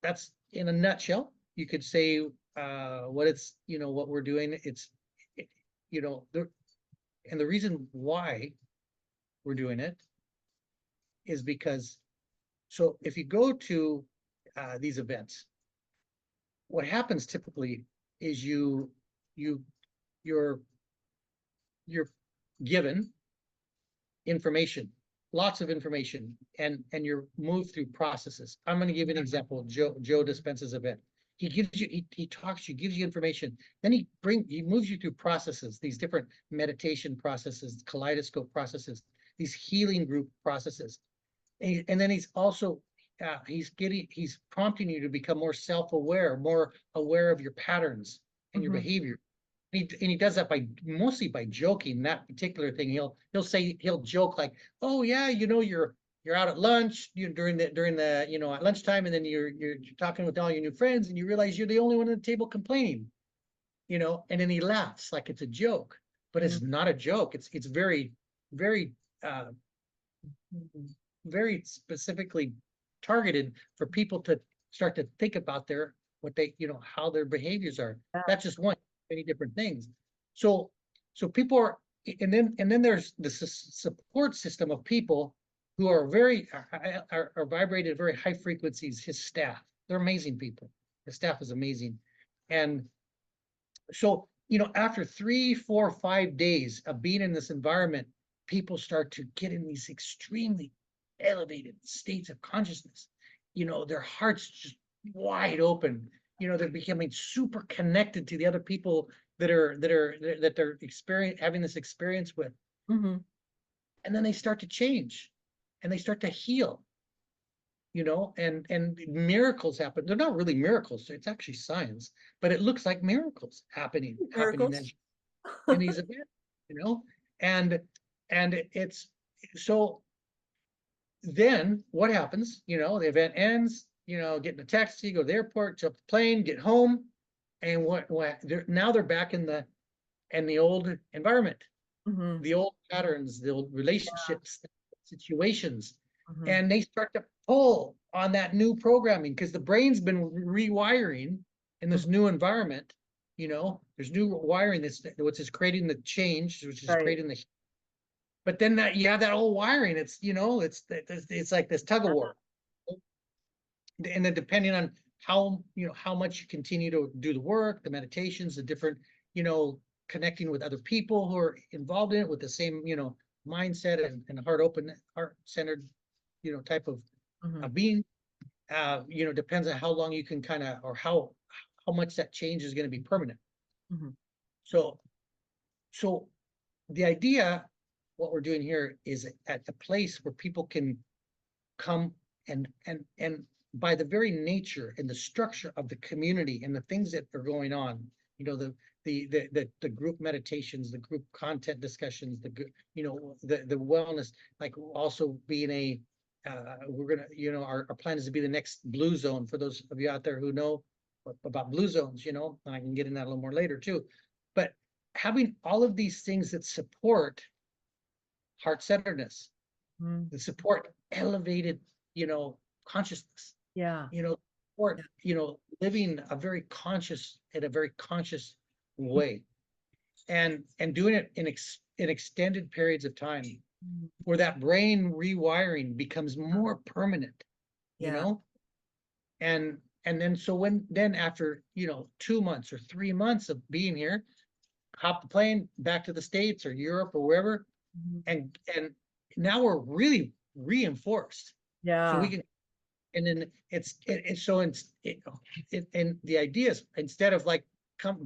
that's in a nutshell. You could say what we're doing. And the reason why we're doing it is because, so if you go to these events, what happens typically is you're given information, lots of information, and you're moved through processes. I'm going to give you an example. Joe Dispenza's event. He gives you, he talks, he gives you information. Then he moves you through processes, these different meditation processes, kaleidoscope processes, these healing group processes. And then he's also, he's prompting you to become more self-aware, more aware of your patterns and your behavior. And he does that mostly by joking. That particular thing, he'll joke like, oh yeah, you're out at lunch during the at lunchtime, and then you're talking with all your new friends, and you realize you're the only one at the table complaining, and then he laughs like it's a joke, but it's not a joke. It's very, very, very specifically targeted for people to start to think about how their behaviors are. That's just one, many different things. So people are, and then there's the support system of people who are vibrated at very high frequencies. His staff, they're amazing people. His staff is amazing. And so, after 3, 4, 5 days of being in this environment, people start to get in these extremely elevated states of consciousness. Their hearts just wide open. They're becoming super connected to the other people that they're having this experience with. And then they start to change, and they start to heal. And miracles happen. They're not really miracles. It's actually science, but it looks like miracles happening in these events. And it's so. Then what happens? The event ends. Get in a taxi, go to the airport, jump the plane, get home, and now they're back in the old environment, the old patterns, the old relationships, situations, and they start to pull on that new programming because the brain's been rewiring in this new environment. There's new wiring which is creating the change, which is creating the. But then you have that old wiring. It's it's like this tug of war. And then depending on how much you continue to do the work, the meditations, the different, connecting with other people who are involved in it with the same, mindset and heart-centered, type of being, depends on how long you can or how much that change is going to be permanent. So the idea, what we're doing here is at a place where people can come and by the very nature and the structure of the community and the things that are going on, the group meditations, the group content discussions, the wellness, like also being we're gonna, our plan is to be the next blue zone for those of you out there who know about blue zones, and I can get in that a little more later too. But having all of these things that support heart-centeredness, that support elevated, consciousness. Or living a very conscious way, and doing it in extended periods of time, where that brain rewiring becomes more permanent. And then after 2 months or 3 months of being here, hop the plane back to the States or Europe or wherever, and now we're really reinforced. So we Yeah. can, and then so and the idea is, instead of like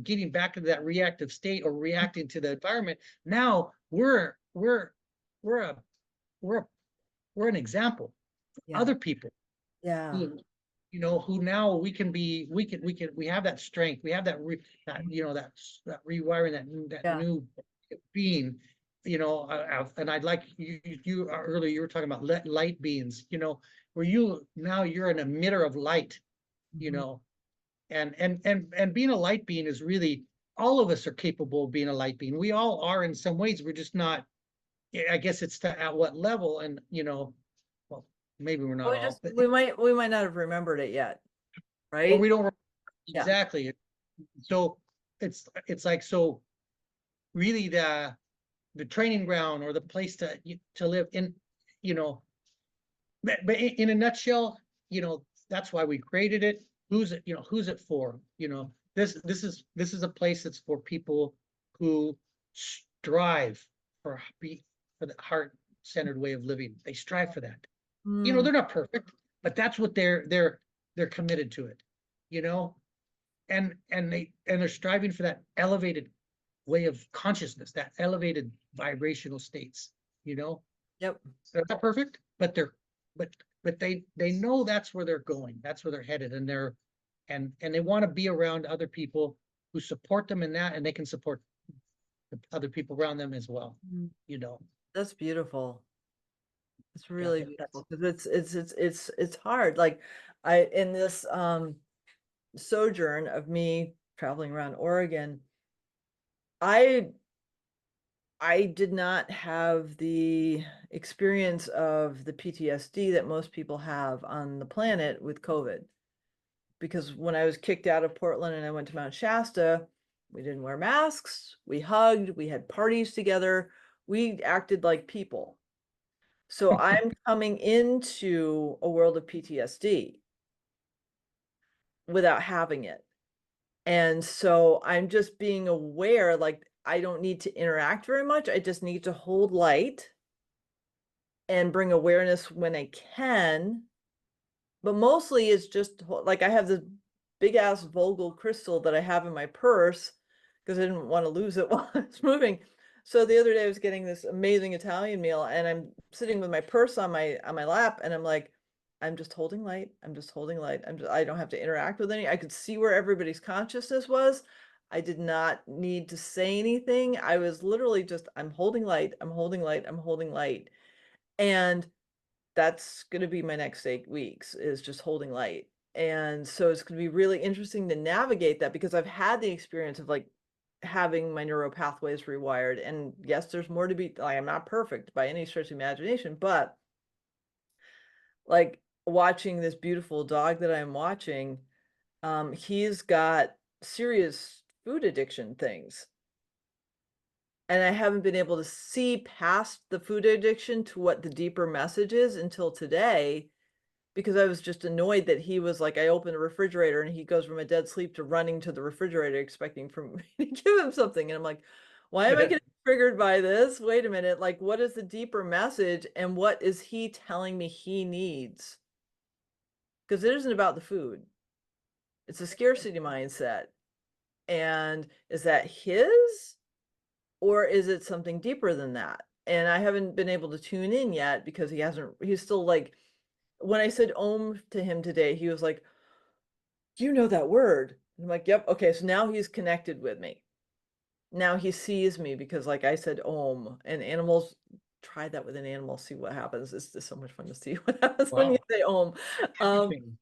getting back into that reactive state or reacting to the environment, now we're a we're a, we're an example for Yeah. other people Yeah. who, who now we have that strength, we have that that rewiring, that Yeah. new being, and I'd like earlier you were talking about light beings, where you're an emitter of light, you Mhm. know, and being a light being is really, all of us are capable of being a light being. We all are in some ways. We're just not, I guess it's at what level, and well, maybe we're not We all, just but we might not have remembered it yet, or right? we don't Yeah. exactly. So it's like, so really the training ground, or the place to live in, you know, but in a nutshell, that's why we created it. Who's it for? This is a place that's for people who strive for the heart-centered way of living. They strive for that. Mm, They're not perfect, but that's what they're committed to it, you know, and they're striving for that elevated way of consciousness, that elevated vibrational states, you know. yep. They're not perfect, but but they know that's where they're going, that's where they're headed, and they want to be around other people who support them in that, and they can support the other people around them as well, Mm, you know. that's beautiful. It's Yeah, really that's beautiful because it's hard. Like I in this sojourn of me traveling around Oregon, I I did not have the experience of the PTSD that most people have on the planet with COVID. Because when I was kicked out of Portland and I went to Mount Shasta, we didn't wear masks, we hugged, we had parties together, we acted like people. So I'm coming into a world of PTSD without having it. And so I'm just being aware, like, I don't need to interact very much. I just need to hold light and bring awareness when I can. But mostly it's just like I have this big ass Vogel crystal that I have in my purse because I didn't want to lose it while I was moving. So the other day I was getting this amazing Italian meal and I'm sitting with my purse on my lap and I'm like, I'm just holding light. I'm just holding light. I don't have to interact with any. I could see where everybody's consciousness was. I did not need to say anything. I was literally just, I'm holding light. I'm holding light. I'm holding light. And that's going to be my next 8 weeks is just holding light. And so it's going to be really interesting to navigate that because I've had the experience of like having my neural pathways rewired. And yes, there's more to be, like, I'm not perfect by any stretch of imagination, but like watching this beautiful dog that I'm watching, he's got serious food addiction things. And I haven't been able to see past the food addiction to what the deeper message is until today because I was just annoyed that he was like, I opened the refrigerator and he goes from a dead sleep to running to the refrigerator expecting for me to give him something. And I'm like, why am I getting triggered by this? Wait a minute. Like, what is the deeper message? And what is he telling me he needs? Because it isn't about the food, it's a scarcity mindset. And is that his? Or is it something deeper than that? And I haven't been able to tune in yet because he's still like, when I said Om to him today, he was like, do you know that word? And I'm like, yep. Okay. So now he's connected with me. Now he sees me because like I said, Om, and animals, try that with an animal, see what happens. It's just so much fun to see what happens when you Wow. say Om. Um,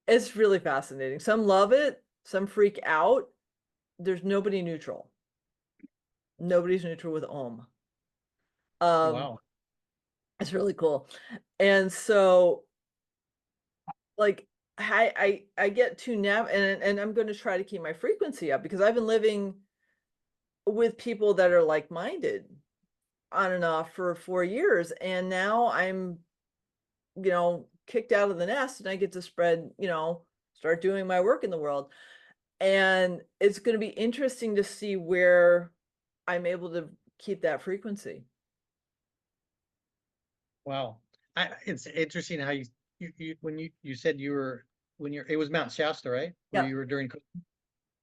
it's really fascinating. Some love it, some freak out. There's nobody neutral. Nobody's neutral with Om. Um, Wow. it's really cool. And so like I get to now and I'm going to try to keep my frequency up because I've been living with people that are like-minded on and off for 4 years and now I'm kicked out of the nest and I get to spread, start doing my work in the world. And it's going to be interesting to see where I'm able to keep that frequency. Wow. It's interesting how when you said you were, it was Mount Shasta, right? Where Yep. you were during,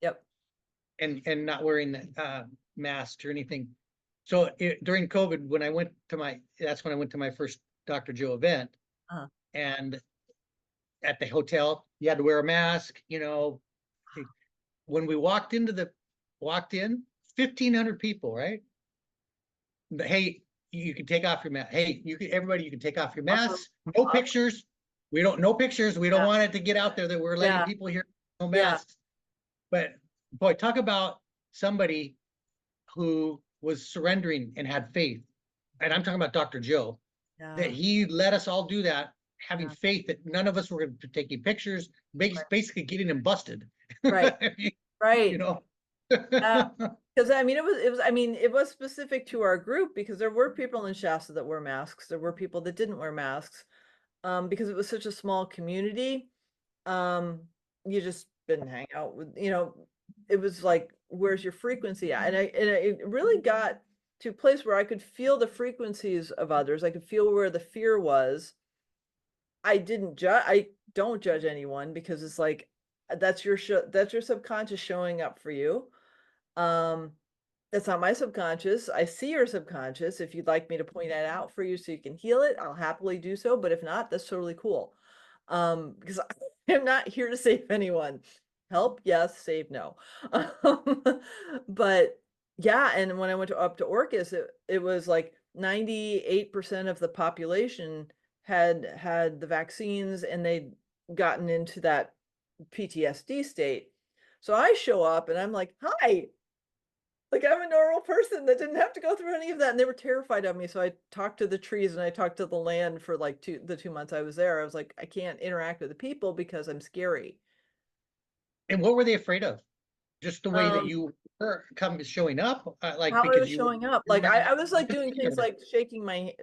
Yep. and not wearing masks or anything. So during COVID, that's when I went to my first Dr. Joe event, Uh-huh. and at the hotel, you had to wear a mask, when we walked in, 1,500 people, right? But hey, you can take off your mask. Hey, everybody, you can take off your Awesome. masks. No Awesome. pictures. No pictures. We don't Yeah. want it to get out there that we're letting Yeah. people hear no Yeah. masks. But boy, talk about somebody who was surrendering and had faith. And I'm talking about Dr. Joe, that Yeah. he let us all do that, having Yeah. faith that none of us were going to be taking pictures, Right. basically getting him busted. Right. You Right. know. Because I mean, I mean, it was specific to our group because there were people in Shasta that wore masks. There were people that didn't wear masks, because it was such a small community. Um, you just didn't hang out with, it was like, where's your frequency at? And it really got to a place where I could feel the frequencies of others. I could feel where the fear was. I don't judge anyone because it's like, that's that's your subconscious showing up for you. Um, that's not my subconscious. I see your subconscious. If you'd like me to point that out for you so you can heal it, I'll happily do so. But if not, that's totally cool. Because I'm not here to save anyone. Help, yes, save, no. But yeah, and when I went up to Orcas, it was like 98% of the population had the vaccines and they'd gotten into that PTSD state. So I show up and I'm like, hi, like I'm a normal person that didn't have to go through any of that. And they were terrified of me. So I talked to the trees and I talked to the land for like the 2 months I was there. I was like, I can't interact with the people because I'm scary. And what were they afraid of? Just the way that Um, you were showing up, like how I because was showing up. you Like weren't I was like doing things or- like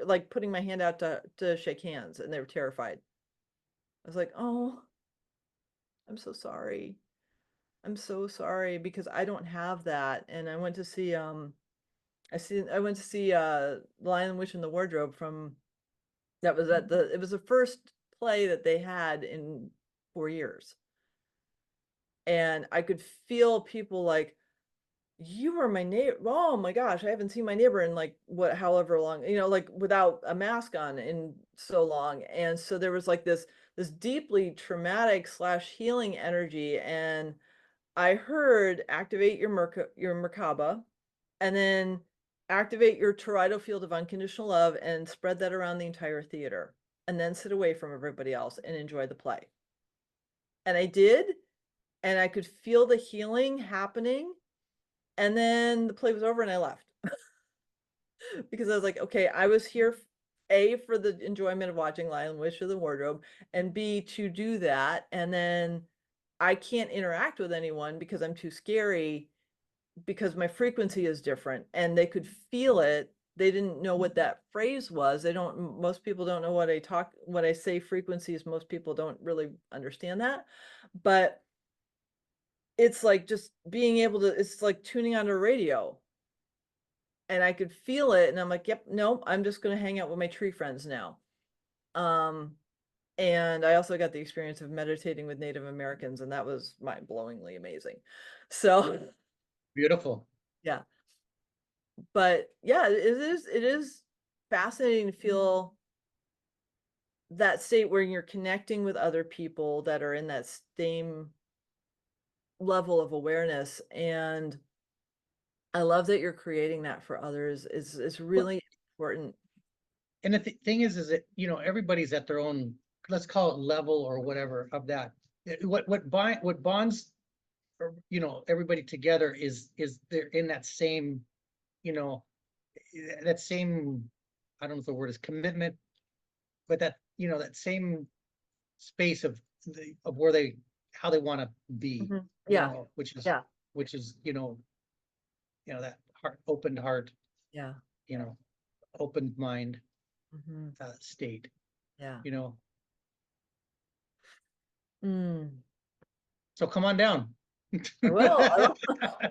like putting my hand out to shake hands and they were terrified. I was like, oh, I'm so sorry. I'm so sorry because I don't have that. And I went to see I went to see Lion, Witch, and the Wardrobe from that was it was the first play that they had in 4 years. And I could feel people like, you were my neighbor. Oh my gosh, I haven't seen my neighbor in like however long, like without a mask on in so long. And so there was like this deeply traumatic slash healing energy. And I heard activate your Merkaba, and then activate your toroidal field of unconditional love and spread that around the entire theater, and then sit away from everybody else and enjoy the play. And I did, and I could feel the healing happening. And then the play was over and I left because I was like, okay, I was here A, for the enjoyment of watching Lion, Witch, or the Wardrobe, and B, to do that. And then I can't interact with anyone because I'm too scary because my frequency is different and they could feel it. They didn't know what that phrase was. Most people don't know what I say frequencies. Most people don't really understand that. But it's like just being able to, it's like tuning on a radio. And I could feel it. And I'm like, yep, no, I'm just going to hang out with my tree friends now. And I also got the experience of meditating with Native Americans, and that was mind-blowingly amazing. So, beautiful. yeah. But yeah, it is fascinating to feel that state where you're connecting with other people that are in that same level of awareness. And I love that you're creating that for others. It's Well, really important. and the thing is that everybody's at their own, let's call it level or whatever of that. What bonds, everybody together is they're in that same, you know, that same, I don't know if the word is commitment, but that same space of where how they want to be, Mhm. Yeah, which is yeah, that opened heart, yeah. you know, open mind Mhm. state, Yeah. you know. Mm. So come on down. I will. I will.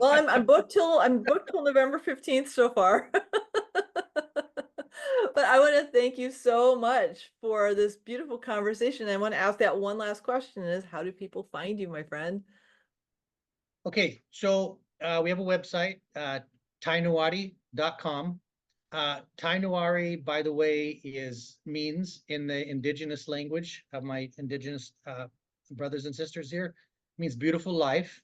Well, I'm booked till November 15th so far. But I want to thank you so much for this beautiful conversation. I want to ask that one last question is how do people find you, my friend? Okay, so we have a website, tainuare.com. Tai Nuare, by the way, means in the indigenous language of my indigenous brothers and sisters here, means beautiful life.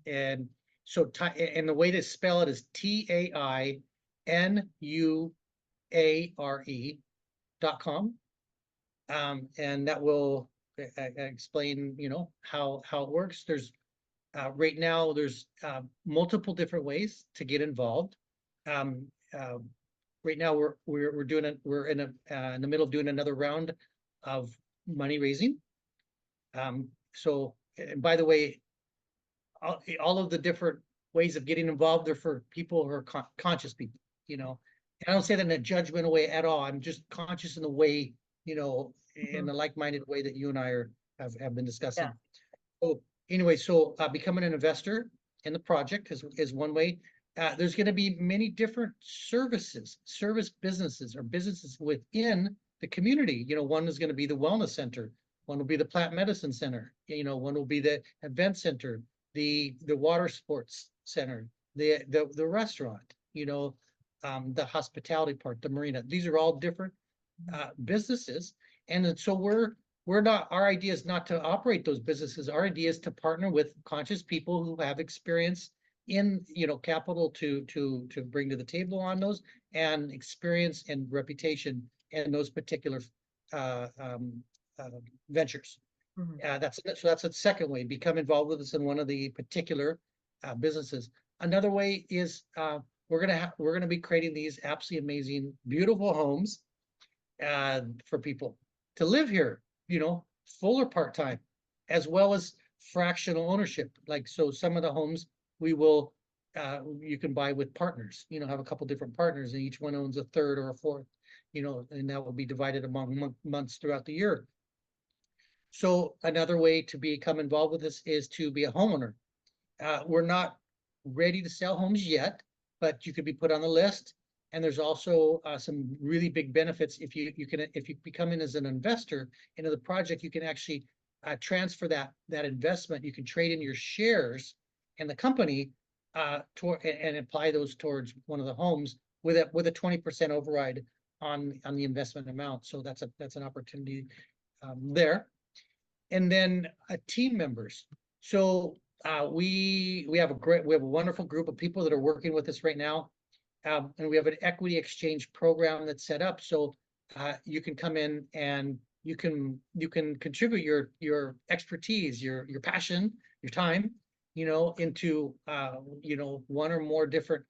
And so, and the way to spell it is TAINUARE.com. And that will explain, how it works. There's right now there's multiple different ways to get involved. Um, right now we're doing we're in the middle of doing another round of money raising. So, and by the way, all of the different ways of getting involved are for people who are conscious people, and I don't say that in a judgmental way at all. I'm just conscious in the way, in the like-minded way that you and I have been discussing. Yeah. So anyway, so becoming an investor in the project is one way. There's going to be many different service businesses or businesses within the community. One is going to be the wellness center. One will be the plant medicine center. One will be the event center, the water sports center, the restaurant, the hospitality part, the marina. These are all different businesses. And so we're not, our idea is not to operate those businesses. Our idea is to partner with conscious people who have experience in, capital to bring to the table on those, and experience and reputation in those particular ventures. That's a second way. Become involved with us in one of the particular businesses. Another way is we're gonna be creating these absolutely amazing, beautiful homes for people to live here, full or part-time, as well as fractional ownership. Like, so some of the homes we will, you can buy with partners, have a couple different partners and each one owns a third or a fourth, and that will be divided among months throughout the year. So another way to become involved with this is to be a homeowner. We're not ready to sell homes yet, but you could be put on the list. And there's also some really big benefits if you become in as an investor into the project. You can actually transfer that investment. You can trade in your shares in the company and apply those towards one of the homes with a 20% override on the investment amount. So that's an opportunity there. And then team members. So we have a wonderful group of people that are working with us right now. And we have an equity exchange program that's set up. So you can come in and you can contribute your expertise, your passion, your time, into one or more different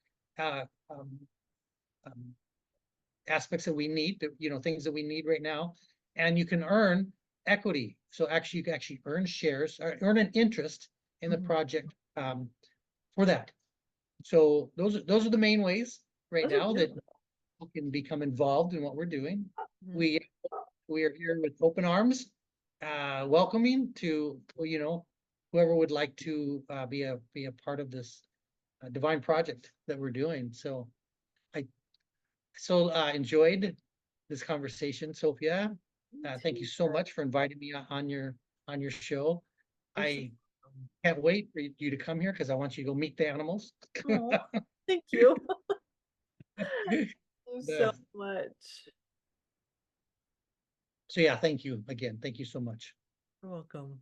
aspects that we need, things that we need right now. And you can earn equity. So actually, you can actually earn shares or earn an interest in the project for that. So those are the main ways right now that you can become involved in what we're doing. We are here with open arms, welcoming to whoever would like to be a part of this divine project that we're doing. So I enjoyed this conversation, Sophia. Thank you so much for inviting me on your show. I can't wait for you to come here because I want you to go meet the animals. Oh, thank you. Thank you so much. So yeah, thank you again. Thank you so much. You're welcome.